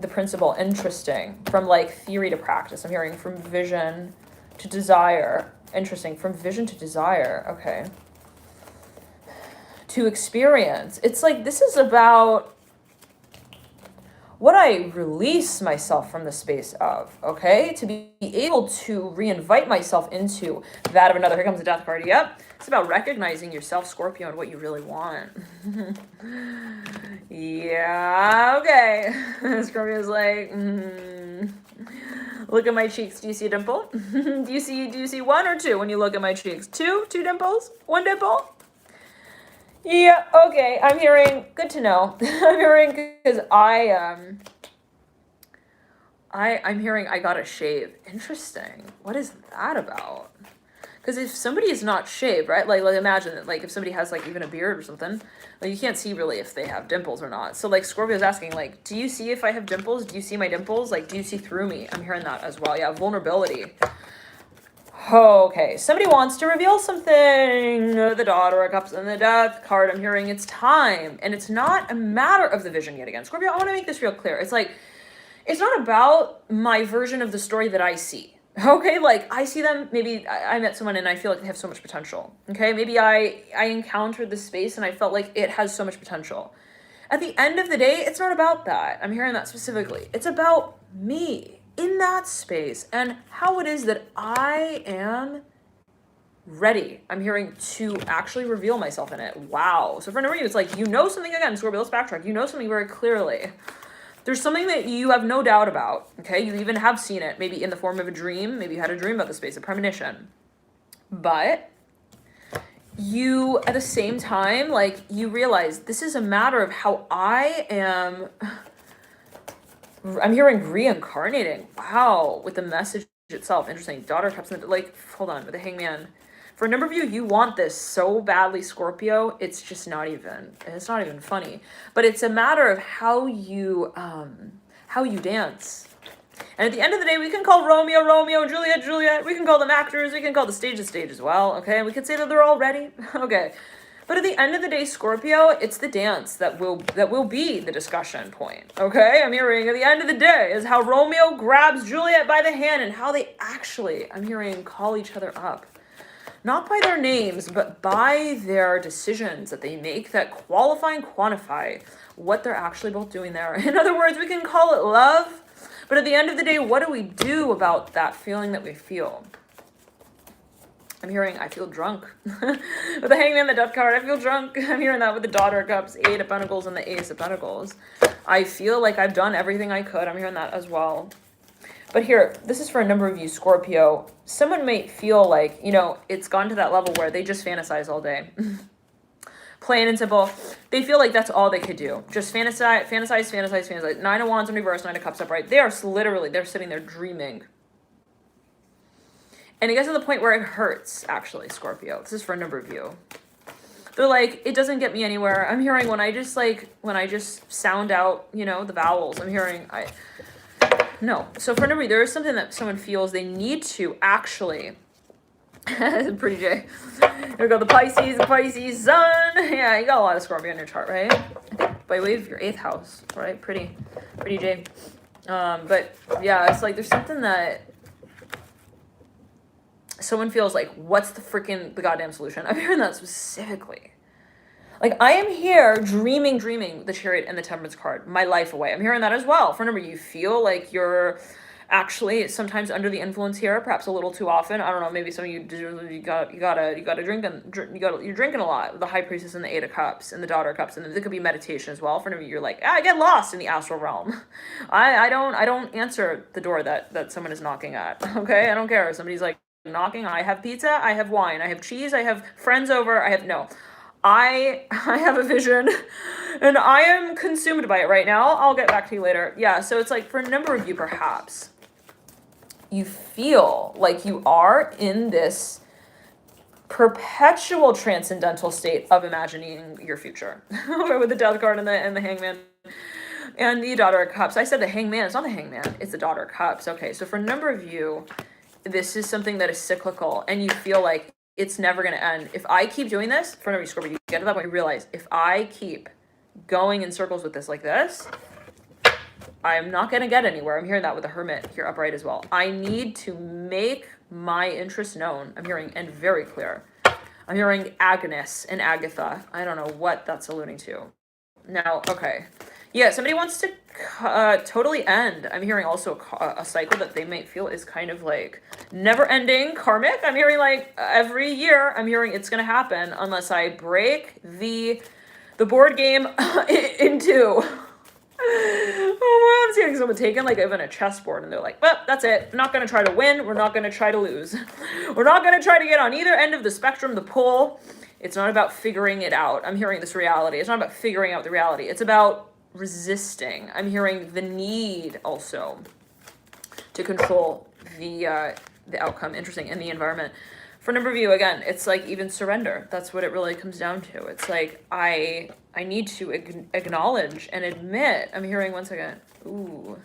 principle. Interesting. From like theory to practice. I'm hearing from vision to desire. Interesting. From vision to desire. Okay. to experience. It's like, this is about what I release myself from the space of, okay? To be able to re-invite myself into that of another. Here comes the death card. Yep. It's about recognizing yourself, Scorpio, and what you really want. Yeah, okay. Scorpio's like, look at my cheeks. Do you see a dimple? Do you see one or two when you look at my cheeks? Two dimples? One dimple? Yeah, okay. I'm hearing, good to know. I'm hearing, because I'm hearing I gotta shave. Interesting. What is that about? Because if somebody is not shaved, right? Like imagine that, like if somebody has like even a beard or something, like you can't see really if they have dimples or not. So like Scorpio's asking, like, do you see if I have dimples? Do you see my dimples? Like, do you see through me? I'm hearing that as well. Yeah, vulnerability. Okay, somebody wants to reveal something. The Daughter of Cups and the Death card. I'm hearing it's time. And it's not a matter of the vision yet again. Scorpio, I want to make this real clear. It's like, it's not about my version of the story that I see. Okay, like I see them, maybe I met someone and I feel like they have so much potential. Okay, maybe I encountered this space and I felt like it has so much potential. At the end of the day, it's not about that. I'm hearing that specifically. It's about me in that space and how it is that I am ready. I'm hearing to actually reveal myself in it. Wow. So for no reason, it's like, you know something again, Scorpio, let's backtrack. You know something very clearly. There's something that you have no doubt about, okay? You even have seen it, maybe in the form of a dream. Maybe you had a dream about the space, a premonition. But you, at the same time, like, you realize this is a matter of how I am... I'm hearing reincarnating. Wow, with the message itself. Interesting. Daughter of Cups, like, hold on, with the Hangman. For a number of you want this so badly, Scorpio, it's just not even funny. But it's a matter of how you dance. And at the end of the day, we can call Romeo, Romeo, Juliet, Juliet. We can call them actors. We can call the stage as well, okay? We can say that they're all ready, okay? But at the end of the day, Scorpio, it's the dance that will be the discussion point, okay? I'm hearing at the end of the day is how Romeo grabs Juliet by the hand and how they actually, I'm hearing, call each other up. Not by their names, but by their decisions that they make that qualify and quantify what they're actually both doing there. In other words, we can call it love, but at the end of the day, what do we do about that feeling that we feel? I'm hearing, I feel drunk. With the Hangman, the Death card, I feel drunk. I'm hearing that with the Daughter of Cups, Eight of Pentacles, and the Ace of Pentacles. I feel like I've done everything I could. I'm hearing that as well. But here, this is for a number of you, Scorpio. Someone might feel like, you know, it's gone to that level where they just fantasize all day. Plain and simple. They feel like that's all they could do. Just fantasize. Nine of Wands in reverse, Nine of Cups upright. They are literally, they're sitting there dreaming. And it gets to the point where it hurts, actually, Scorpio. This is for a number of you. They're like, it doesn't get me anywhere. I'm hearing when I just sound out, you know, the vowels. I'm hearing, no. So for a number of you, there is something that someone feels they need to actually, pretty Jay. Here we go, the Pisces sun. Yeah, you got a lot of Scorpio in your chart, right? I think by way of your 8th house, right? Pretty Jay. But yeah, it's like there's something that someone feels like, what's the goddamn solution? I'm hearing that specifically. Like, I am here dreaming the Chariot and the Temperance card, my life away. I'm hearing that as well. For a number, you feel like you're actually sometimes under the influence here, perhaps a little too often. I don't know, maybe some of you gotta drink, and you're drinking a lot. The High Priestess and the Eight of Cups and the Daughter of Cups, and there could be meditation as well. For a number, you're like, I get lost in the astral realm. I don't answer the door that someone is knocking at. Okay, I don't care. Somebody's like knocking. I have pizza. I have wine. I have cheese. I have friends over. I have a vision and I am consumed by it right now. I'll get back to you later. Yeah, so it's like for a number of you, perhaps, you feel like you are in this perpetual transcendental state of imagining your future. With the Death card and the Hangman and the Daughter of Cups. I said the Hangman. It's not the Hangman. It's the Daughter of Cups. Okay, so for a number of you, this is something that is cyclical and you feel like it's never going to end. If I keep doing this, for every Scorpio, you get to that point, you realize if I keep going in circles with this like this, I'm not going to get anywhere. I'm hearing that with the Hermit here upright as well. I need to make my interest known. I'm hearing, and very clear. I'm hearing Agnes and Agatha. I don't know what that's alluding to. Now, okay. Yeah, somebody wants to totally end. I'm hearing also a cycle that they might feel is kind of like never-ending karmic. I'm hearing like every year, I'm hearing it's going to happen unless I break the board game in two. Oh, I'm seeing someone taken like even a chessboard and they're like, well, that's it. We're not going to try to win. We're not going to try to lose. We're not going to try to get on either end of the spectrum, the pull. It's not about figuring it out. I'm hearing this reality. It's not about figuring out the reality. It's about resisting. I'm hearing the need also to control the outcome. Interesting. In the environment. For a number of you, again, it's like even surrender. That's what it really comes down to. It's like I need to acknowledge and admit. I'm hearing one second. Ooh.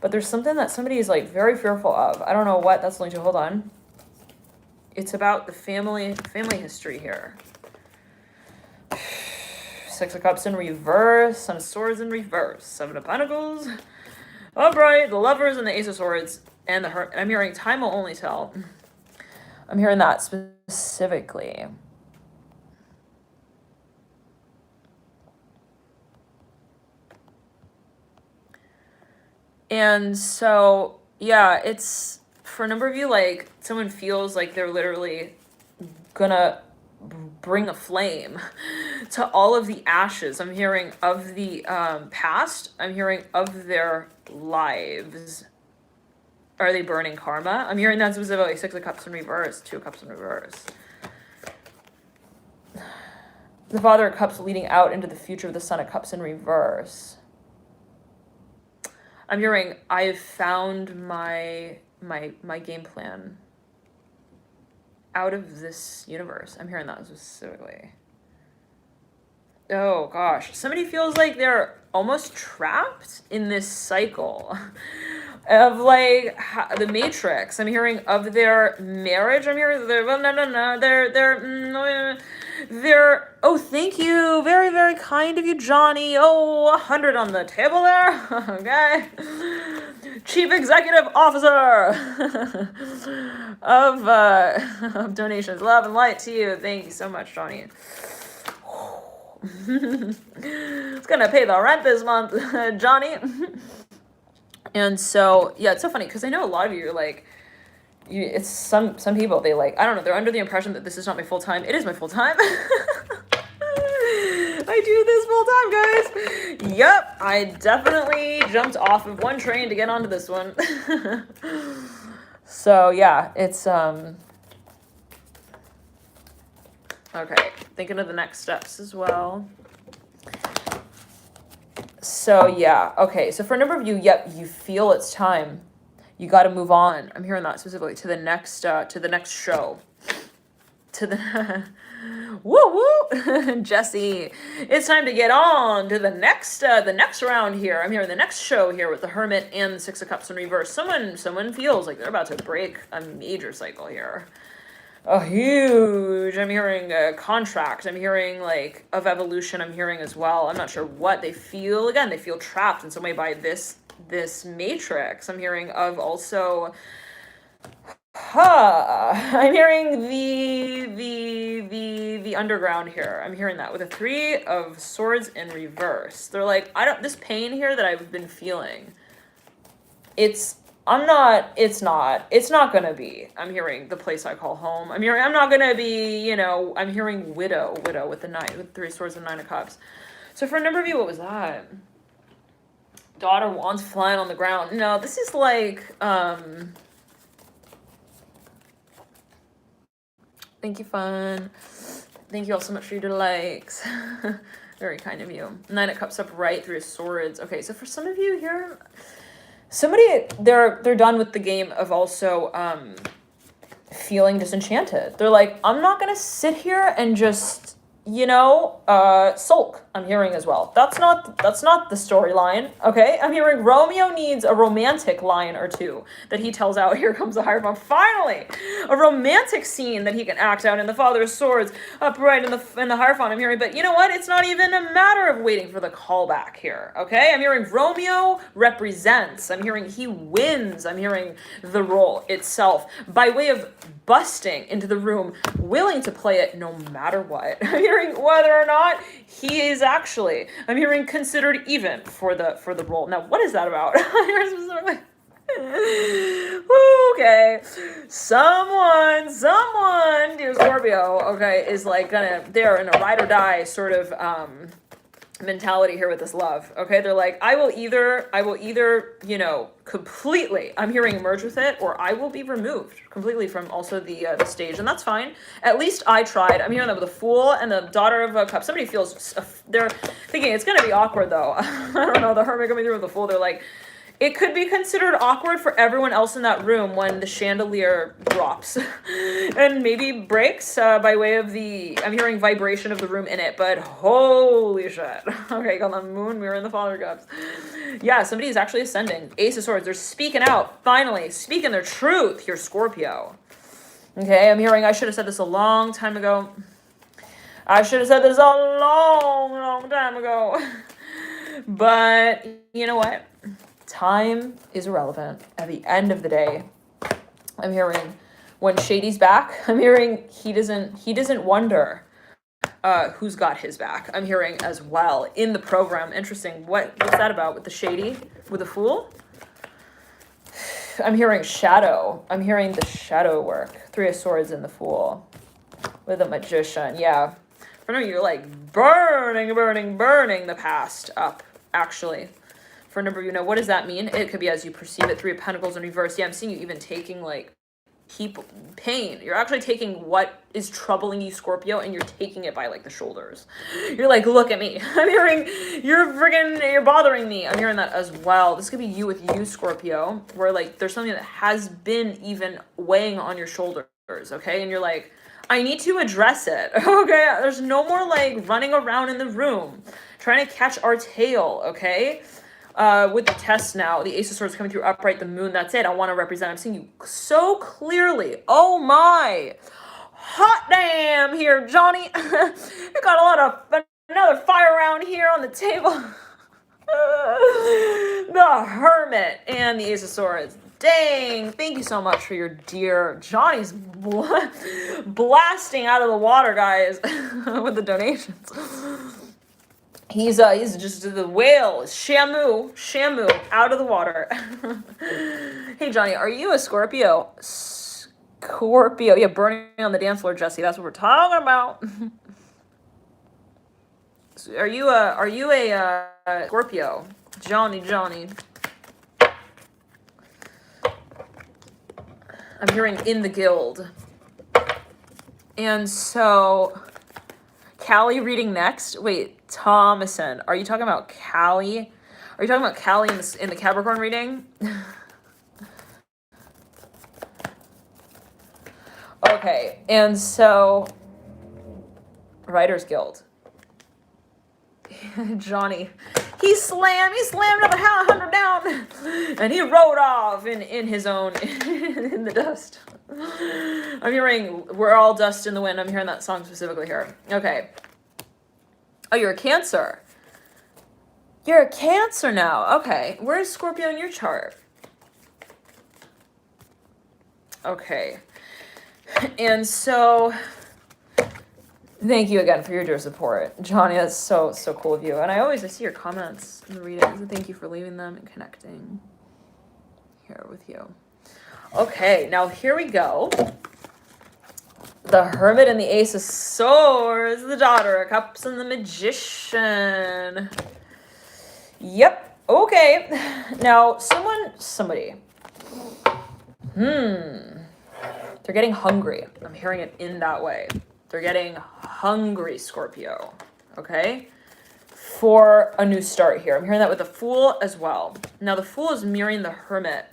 But there's something that somebody is like very fearful of. I don't know what that's linked to. Hold on. It's about the family history here. Six of Cups in reverse, Son of Swords in reverse, Seven of Pentacles, upright, the Lovers, and the Ace of Swords, and the Hermit. I'm hearing time will only tell. I'm hearing that specifically. And so, yeah, it's for a number of you, like someone feels like they're literally gonna bring a flame to all of the ashes. I'm hearing of the past. I'm hearing of their lives. Are they burning karma? I'm hearing that specifically. Six of Cups in reverse, Two of Cups in reverse. The Father of Cups leading out into the future of the Son of Cups in reverse. I'm hearing I've found my game plan out of this universe. I'm hearing that specifically. Oh gosh, somebody feels like they're almost trapped in this cycle of like the Matrix. I'm hearing of their marriage. I'm hearing they're oh, thank you, very very kind of you, Johnny. Oh, 100 on the table there. Okay, Chief Executive Officer of donations. Love and light to you. Thank you so much, Johnny. It's gonna pay the rent this month, Johnny. And so, yeah, it's so funny because I know a lot of you are like, it's some people, they like, I don't know, they're under the impression that this is not my full time. It is my full time. I do this full time, guys. Yep, I definitely jumped off of one train to get onto this one. So yeah, it's okay, thinking of the next steps as well. So yeah, okay, so for a number of you, yep, you feel it's time. You got to move on. I'm hearing that specifically to the next show. To the woo woo, Jesse. It's time to get on to the next round here. I'm hearing the next show here with the Hermit and the Six of Cups in reverse. Someone feels like they're about to break a major cycle here. A huge, I'm hearing a contract. I'm hearing like of evolution. I'm hearing as well. I'm not sure what they feel. Again, they feel trapped in some way by this matrix. I'm hearing of also, I'm hearing the underground here. I'm hearing that with a Three of Swords in reverse. They're like, this pain here that I've been feeling, it's not gonna be. I'm hearing the place I call home. I'm not gonna be, I'm hearing widow with the Nine, with Three Swords and Nine of Cups. So for a number of you, what was that? Daughter wands flying on the ground. No, this is like, thank you, Fun. Thank you all so much for your likes. Very kind of you. Nine of Cups upright, Three of Swords. Okay, so for some of you here, somebody, they're done with the game of also feeling disenchanted. They're like, I'm not gonna sit here and just, sulk. I'm hearing as well. That's not the storyline. Okay, I'm hearing Romeo needs a romantic line or two that he tells out. Here comes the Hierophant. Finally, a romantic scene that he can act out in the Father of Swords upright in the Hierophant. I'm hearing, but you know what? It's not even a matter of waiting for the callback here. Okay, I'm hearing Romeo represents. I'm hearing he wins. I'm hearing the role itself by way of busting into the room, willing to play it no matter what. I'm hearing whether or not he is actually, I'm hearing considered even for the role. Now, what is that about? Okay, someone, dear Scorpio, okay, is like they're in a ride or die sort of mentality here with this love. Okay, they're like, I will either, completely, I'm hearing merge with it, or I will be removed completely from also the stage, and that's fine. At least I tried. I'm hearing that with the Fool and the Daughter of Cups. Somebody feels they're thinking it's gonna be awkward though. I don't know. The Hermit coming through with the Fool. They're like, it could be considered awkward for everyone else in that room when the chandelier drops and maybe breaks by way of I'm hearing vibration of the room in it, but holy shit. Okay, got the Moon, Mirror, and the Father of Cups. Yeah, somebody is actually ascending. Ace of Swords, they're speaking out, finally, speaking their truth here, Scorpio. Okay, I'm hearing, I should have said this a long time ago. I should have said this a long time ago. But you know what? Time is irrelevant. At the end of the day, I'm hearing when Shady's back, I'm hearing he doesn't wonder who's got his back. I'm hearing as well in the program. Interesting. What's that about with the Shady? With the Fool? I'm hearing shadow. I'm hearing the shadow work. Three of Swords in the Fool. With a Magician. Yeah. For now, you're like burning the past up, actually. For a number of what does that mean? It could be as you perceive it. Three of Pentacles in reverse. Yeah, I'm seeing you even taking like pain. You're actually taking what is troubling you, Scorpio, and you're taking it by like the shoulders. You're like, look at me. I'm hearing you're bothering me. I'm hearing that as well. This could be you with you, Scorpio, where like there's something that has been even weighing on your shoulders, okay? And you're like, I need to address it. Okay, there's no more like running around in the room trying to catch our tail, okay? With the test now, the Ace of Swords coming through upright, the Moon, that's it. I want to represent. I'm seeing you so clearly. Oh my. Hot damn here, Johnny. You got a lot of another fire round here on the table. The Hermit and the Ace of Swords. Dang, thank you so much for your dear Johnny's blasting out of the water, guys, with the donations. He's just the whale, Shamu, out of the water. Hey, Johnny, are you a Scorpio? Scorpio, yeah, burning on the dance floor, Jesse. That's what we're talking about. Are you a Scorpio? Johnny. I'm hearing in the guild. And so, Callie reading next. Wait, Thomason, are you talking about Callie? Are you talking about Callie in the Capricorn reading? Okay, and so, Writers Guild. Johnny, he slammed another 100 down, and he rode off in his own, in the dust. I'm hearing, we're all dust in the wind. I'm hearing that song specifically here. Okay. Oh, you're a Cancer. You're a Cancer now. Okay. Where's Scorpio in your chart? Okay. And so, thank you again for your dear support. Johnny, that's so cool of you. And I see your comments in the readings. And thank you for leaving them and connecting here with you. Okay, now here we go. The Hermit and the Ace of Swords, the Daughter of Cups, and the Magician. Yep, okay. Now, somebody. They're getting hungry. I'm hearing it in that way. They're getting hungry, Scorpio. Okay? For a new start here. I'm hearing that with the Fool as well. Now, the Fool is mirroring the Hermit.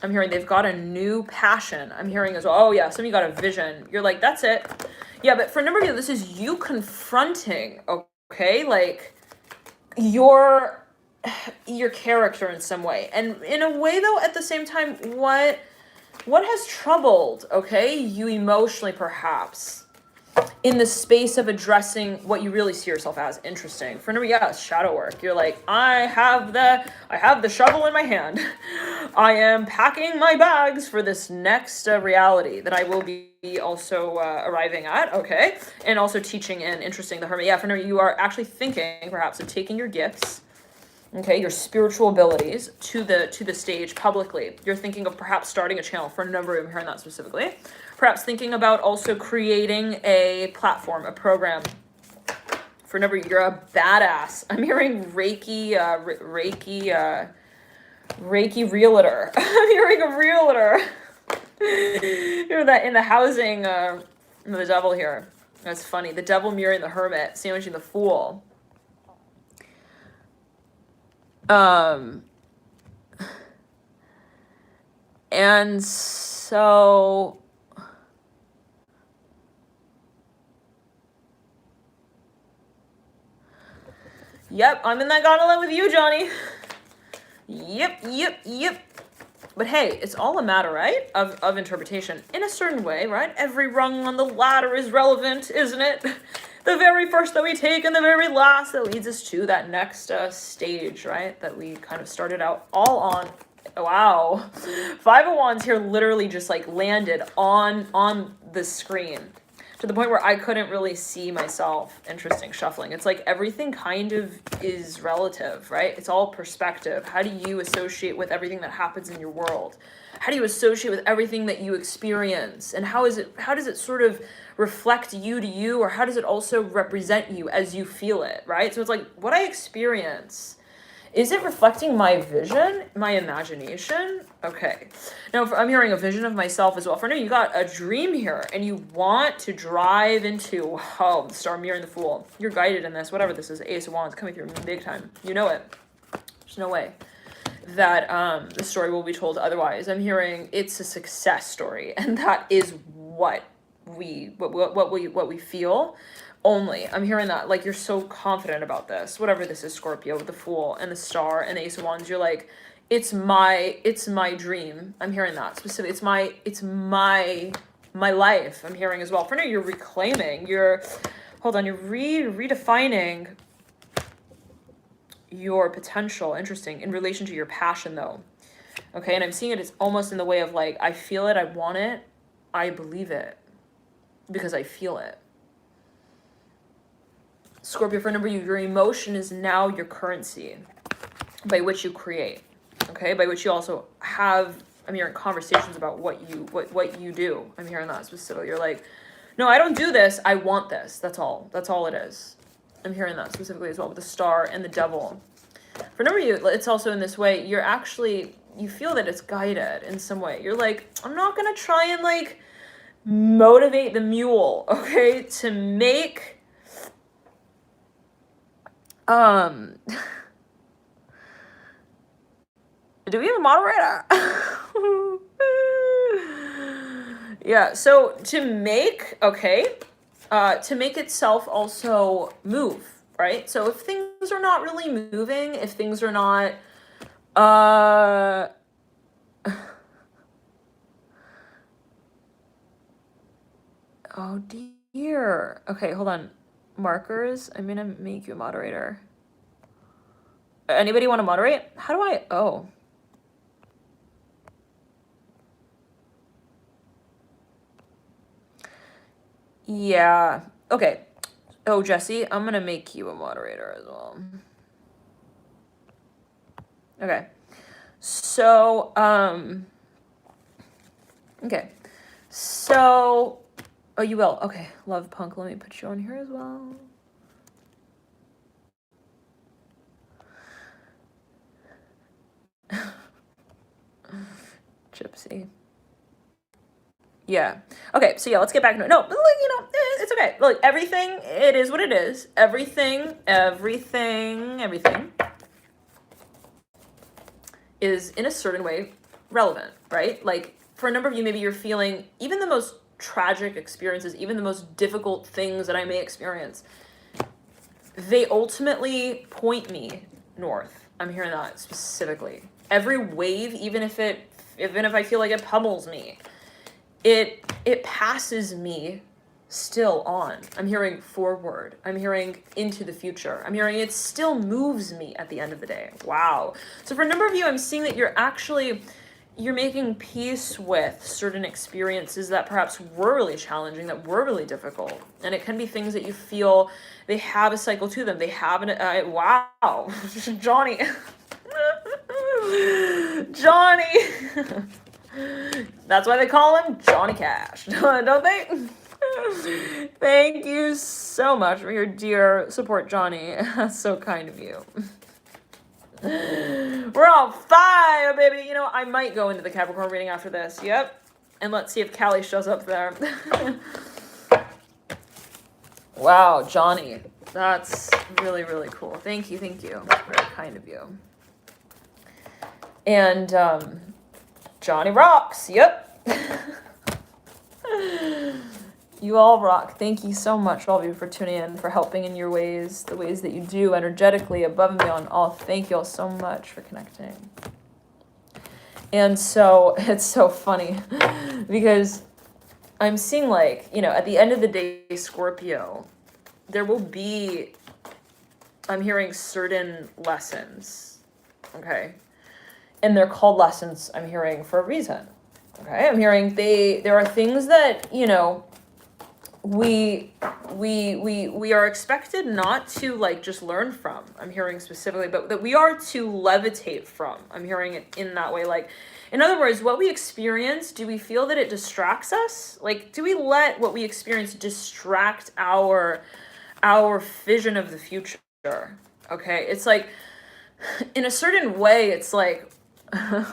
I'm hearing they've got a new passion. I'm hearing as well, oh yeah, some of you got a vision. You're like, that's it. Yeah, but for a number of you, this is you confronting, okay? Like, your character in some way. And in a way, though, at the same time, what has troubled, okay, you emotionally, perhaps, in the space of addressing what you really see yourself as? Interesting. For number, yeah, shadow work. You're like, I have the shovel in my hand. I am packing my bags for this next reality that I will be also arriving at, okay? And also teaching in. Interesting, the Hermit. Yeah, for now, you are actually thinking, perhaps, of taking your gifts, okay, your spiritual abilities to the stage publicly. You're thinking of perhaps starting a channel. For a number of you, I'm hearing that specifically. Perhaps thinking about also creating a platform, a program. For a number of you, you're a badass. I'm hearing Reiki realtor. I'm hearing a realtor. You're that in the housing, the devil here. That's funny. The devil mirroring the hermit, sandwiching the fool. And so, yep, I'm in that gondola with you, Johnny. Yep. But hey, it's all a matter, right, of interpretation in a certain way, right? Every rung on the ladder is relevant, isn't it? The very first that we take and the very last that leads us to that next stage, right? That we kind of started out all on. Wow. 5 of Wands here literally just like landed on the screen to the point where I couldn't really see myself. Interesting shuffling. It's like everything kind of is relative, right? It's all perspective. How do you associate with everything that happens in your world? How do you associate with everything that you experience? And how does it sort of reflect you to you, or how does it also represent you as you feel it, right? So it's like what I experience, is it reflecting my vision, my imagination? Okay. Now, I'm hearing a vision of myself as well. For now, you got a dream here, and you want to drive into, the star mirroring the fool. You're guided in this, whatever this is. Ace of Wands coming through big time. You know it. There's no way that the story will be told otherwise. I'm hearing it's a success story, and that is what we feel. Only. I'm hearing that, like, you're so confident about this, whatever this is, Scorpio, with the Fool and the Star and the Ace of Wands, you're like, it's my dream. I'm hearing that specific. It's my life. I'm hearing as well. For now, you're reclaiming. You're redefining your potential. Interesting. In relation to your passion, though. Okay, and I'm seeing it's almost in the way of like, I feel it, I want it, I believe it, because I feel it. Scorpio, for a number of you, your emotion is now your currency by which you create, okay? By which you also have, I'm hearing conversations about what you do. I'm hearing that specifically. You're like, no, I don't do this. I want this. That's all it is. I'm hearing that specifically as well with the Star and the Devil. For a number of you, it's also in this way. You feel that it's guided in some way. You're like, I'm not going to try and like motivate the mule, okay? To make... do we have a moderator? Yeah, so to make itself also move, right? So if things are not really moving, if things are not, oh dear. Okay, hold on. Markers, I'm gonna make you a moderator. Anybody want to moderate? How do I, yeah, okay. Oh, Jesse, I'm gonna make you a moderator as well. Okay. So, okay. So, oh, you will. Okay. Love Punk. Let me put you on here as well. Gypsy. Yeah. Okay. So yeah, let's get back into it. No, but like, it's okay. Look, everything, it is what it is. Everything is in a certain way relevant, right? Like for a number of you, maybe you're feeling even the most tragic experiences, even the most difficult things that I may experience, they ultimately point me north. I'm hearing that specifically. Every wave, even if I feel like it pummels me, it passes me still on. I'm hearing forward. I'm hearing into the future. I'm hearing it still moves me at the end of the day. Wow. So for a number of you, I'm seeing that you're actually you're making peace with certain experiences that perhaps were really challenging, that were really difficult. And it can be things that you feel they have a cycle to them. They have wow, Johnny. Johnny. That's why they call him Johnny Cash, don't they? Thank you so much for your dear support, Johnny. That's so kind of you. We're on fire, baby. You know, I might go into the Capricorn reading after this. Yep. And let's see if Callie shows up there. Wow, Johnny. That's really, really cool. Thank you. Very kind of you. And Johnny rocks. Yep. You all rock. Thank you so much, all of you, for tuning in, for helping in your ways, the ways that you do energetically, above and beyond all. Thank you all so much for connecting. And so it's so funny because I'm seeing, like, you know, at the end of the day, Scorpio, there will be, I'm hearing certain lessons, okay? And they're called lessons, I'm hearing, for a reason, okay? I'm hearing there are things that, you know, we are expected not to, like, just learn from, I'm hearing specifically, but that we are to levitate from. I'm hearing it in that way. Like, in other words, what we experience, do we feel that it distracts us? Like, do we let what we experience distract our vision of the future? Okay, it's like, in a certain way, it's like, I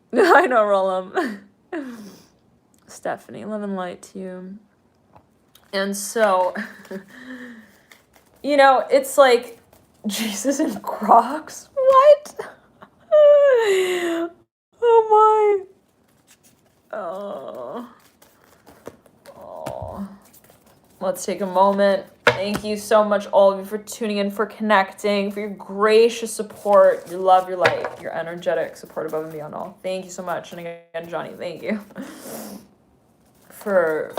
know, Roland. Stephanie, love and light to you. And so, you know, it's like Jesus in Crocs. What? Oh my. Oh. Let's take a moment. Thank you so much, all of you, for tuning in, for connecting, for your gracious support, your love, your light, your energetic support above and beyond all. Thank you so much. And again, Johnny, thank you for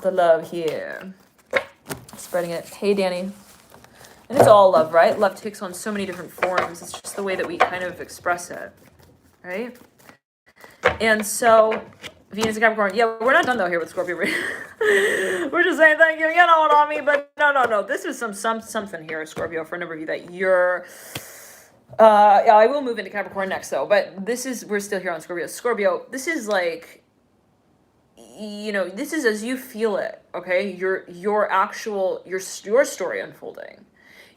the love here. Spreading it. Hey, Danny. And it's all love, right? Love takes on so many different forms. It's just the way that we kind of express it, right? And so, Venus and Capricorn. Yeah, we're not done, though, here with Scorpio. We're just saying thank you. You know what I mean? But no. This is something here, Scorpio, for a number of you that you're... yeah, I will move into Capricorn next, though. But we're still here on Scorpio. Scorpio, this is like... You know, this is as you feel it, okay? Your story unfolding.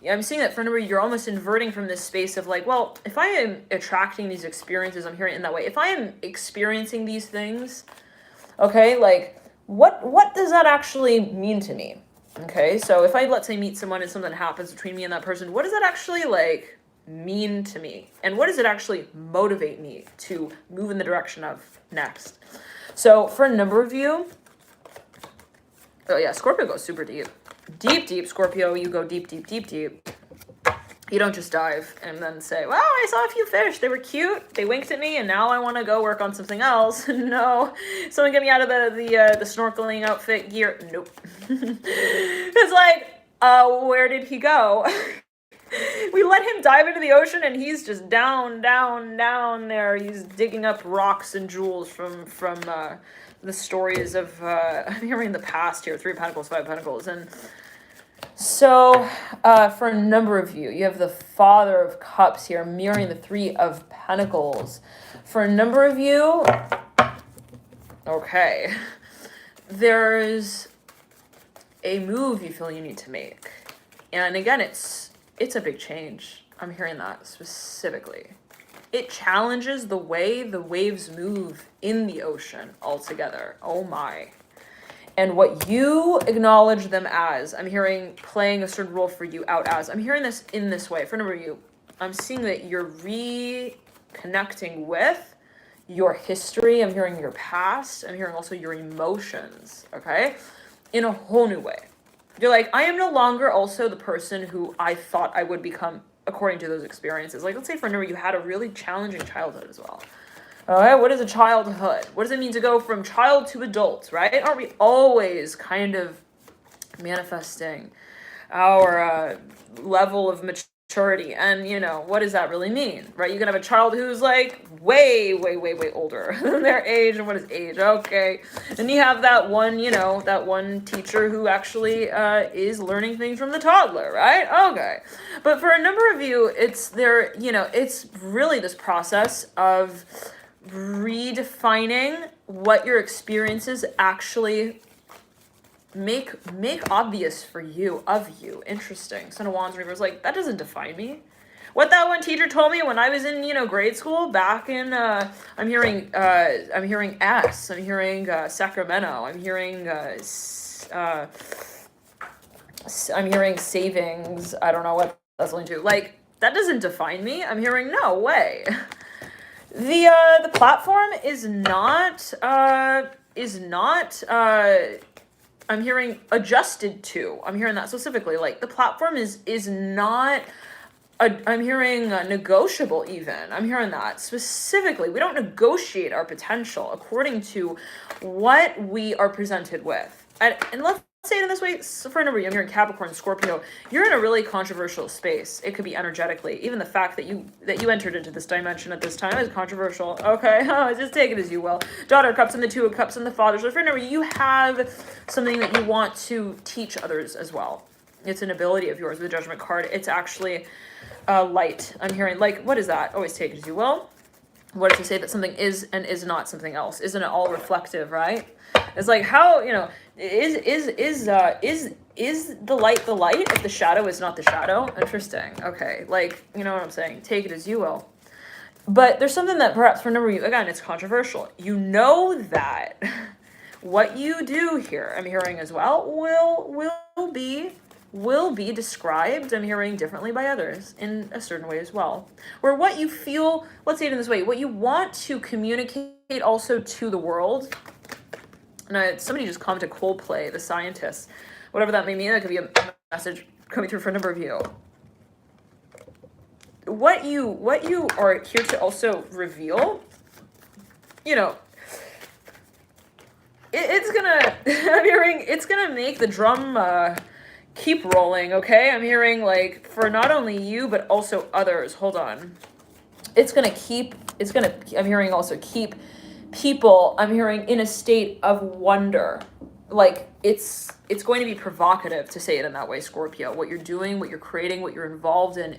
Yeah, I'm seeing that for a number of you, you're almost inverting from this space of like, well, if I am attracting these experiences, I'm hearing it in that way. If I am experiencing these things, okay, like, what does that actually mean to me? Okay, so if I, let's say, meet someone and something happens between me and that person, what does that actually, like, mean to me? And what does it actually motivate me to move in the direction of next? So for a number of you, oh yeah, Scorpio goes super deep. Deep, Scorpio, you go deep. You don't just dive and then say, well, I saw a few fish. They were cute. They winked at me, and now I want to go work on something else. No. Someone get me out of the snorkeling outfit gear. Nope. It's like, where did he go? We let him dive into the ocean, and he's just down there. He's digging up rocks and jewels from the stories of, I'm hearing the past here, 3 of Pentacles, 5 of Pentacles. And so for a number of you, you have the Father of Cups here mirroring the 3 of Pentacles. For a number of you, okay, there's a move you feel you need to make. And again, it's a big change. I'm hearing that specifically. It challenges the way the waves move in the ocean altogether. Oh my. And what you acknowledge them as, I'm hearing playing a certain role for you out as. I'm hearing this in this way. For a number of you, I'm seeing that you're reconnecting with your history. I'm hearing your past. I'm hearing also your emotions, okay? In a whole new way. You're like, I am no longer also the person who I thought I would become according to those experiences. Like, let's say for a number, you had a really challenging childhood as well. All right, what is a childhood? What does it mean to go from child to adult, right? Aren't we always kind of manifesting level of maturity. And, you know, what does that really mean, right? You can have a child who's like way, way, way, way older than their age. And what is age? Okay. And you have that one, you know, that one teacher who actually is learning things from the toddler, right? Okay. But for a number of you, it's really this process of redefining what your experiences actually make obvious for you, of you. Interesting. Son of Wands Reaper was like, that doesn't define me. What that one teacher told me when I was in, you know, grade school back in, I'm hearing S, I'm hearing Sacramento, I'm hearing savings. I don't know what that's linked to. Like, that doesn't define me. I'm hearing no way. The platform is not I'm hearing adjusted to. I'm hearing that specifically. Like, the platform is not I'm hearing negotiable even. I'm hearing that specifically. We don't negotiate our potential according to what we are presented with. And let's say it in this way, so for a number of you, I'm hearing Capricorn, Scorpio, you're in a really controversial space. It could be energetically. Even the fact that you entered into this dimension at this time is controversial. Okay, just take it as you will. Daughter of Cups and the Two of Cups and the Father. So for a number of you, you have something that you want to teach others as well. It's an ability of yours with the Judgment card. It's actually light. I'm hearing, like, what is that? Always take it as you will. What if you say that something is and is not something else? Isn't it all reflective, right? It's like, how, you know, is the light if the shadow is not the shadow? Interesting. Okay, like, you know what I'm saying? Take it as you will. But there's something that perhaps for a number of you, again, it's controversial. You know that what you do here, I'm hearing as well, will be described, I'm hearing, differently by others in a certain way as well. Or what you feel, let's say it in this way, what you want to communicate also to the world. And somebody just commented Coldplay, the scientist. Whatever that may mean, that could be a message coming through for a number of you. What you are here to also reveal, you know, it's gonna, I'm hearing, it's gonna make the drum keep rolling, okay? I'm hearing, like, for not only you, but also others. Hold on. I'm hearing also keep people, I'm hearing, in a state of wonder. Like, it's going to be provocative to say it in that way, Scorpio. What you're doing, what you're creating, what you're involved in,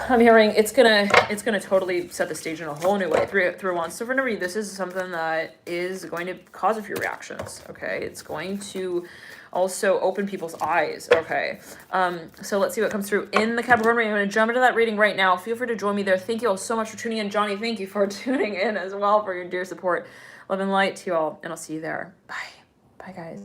I'm hearing it's gonna totally set the stage in a whole new way. Through Wands. So for number, this is something that is going to cause a few reactions. Okay, it's going to also open people's eyes. Okay, so let's see what comes through in the Capricorn reading. I'm going to jump into that reading right now. Feel free to join me there. Thank you all so much for tuning in. Johnny, thank you for tuning in as well, for your dear support. Love and light to you all, and I'll see you there. Bye. Bye, guys.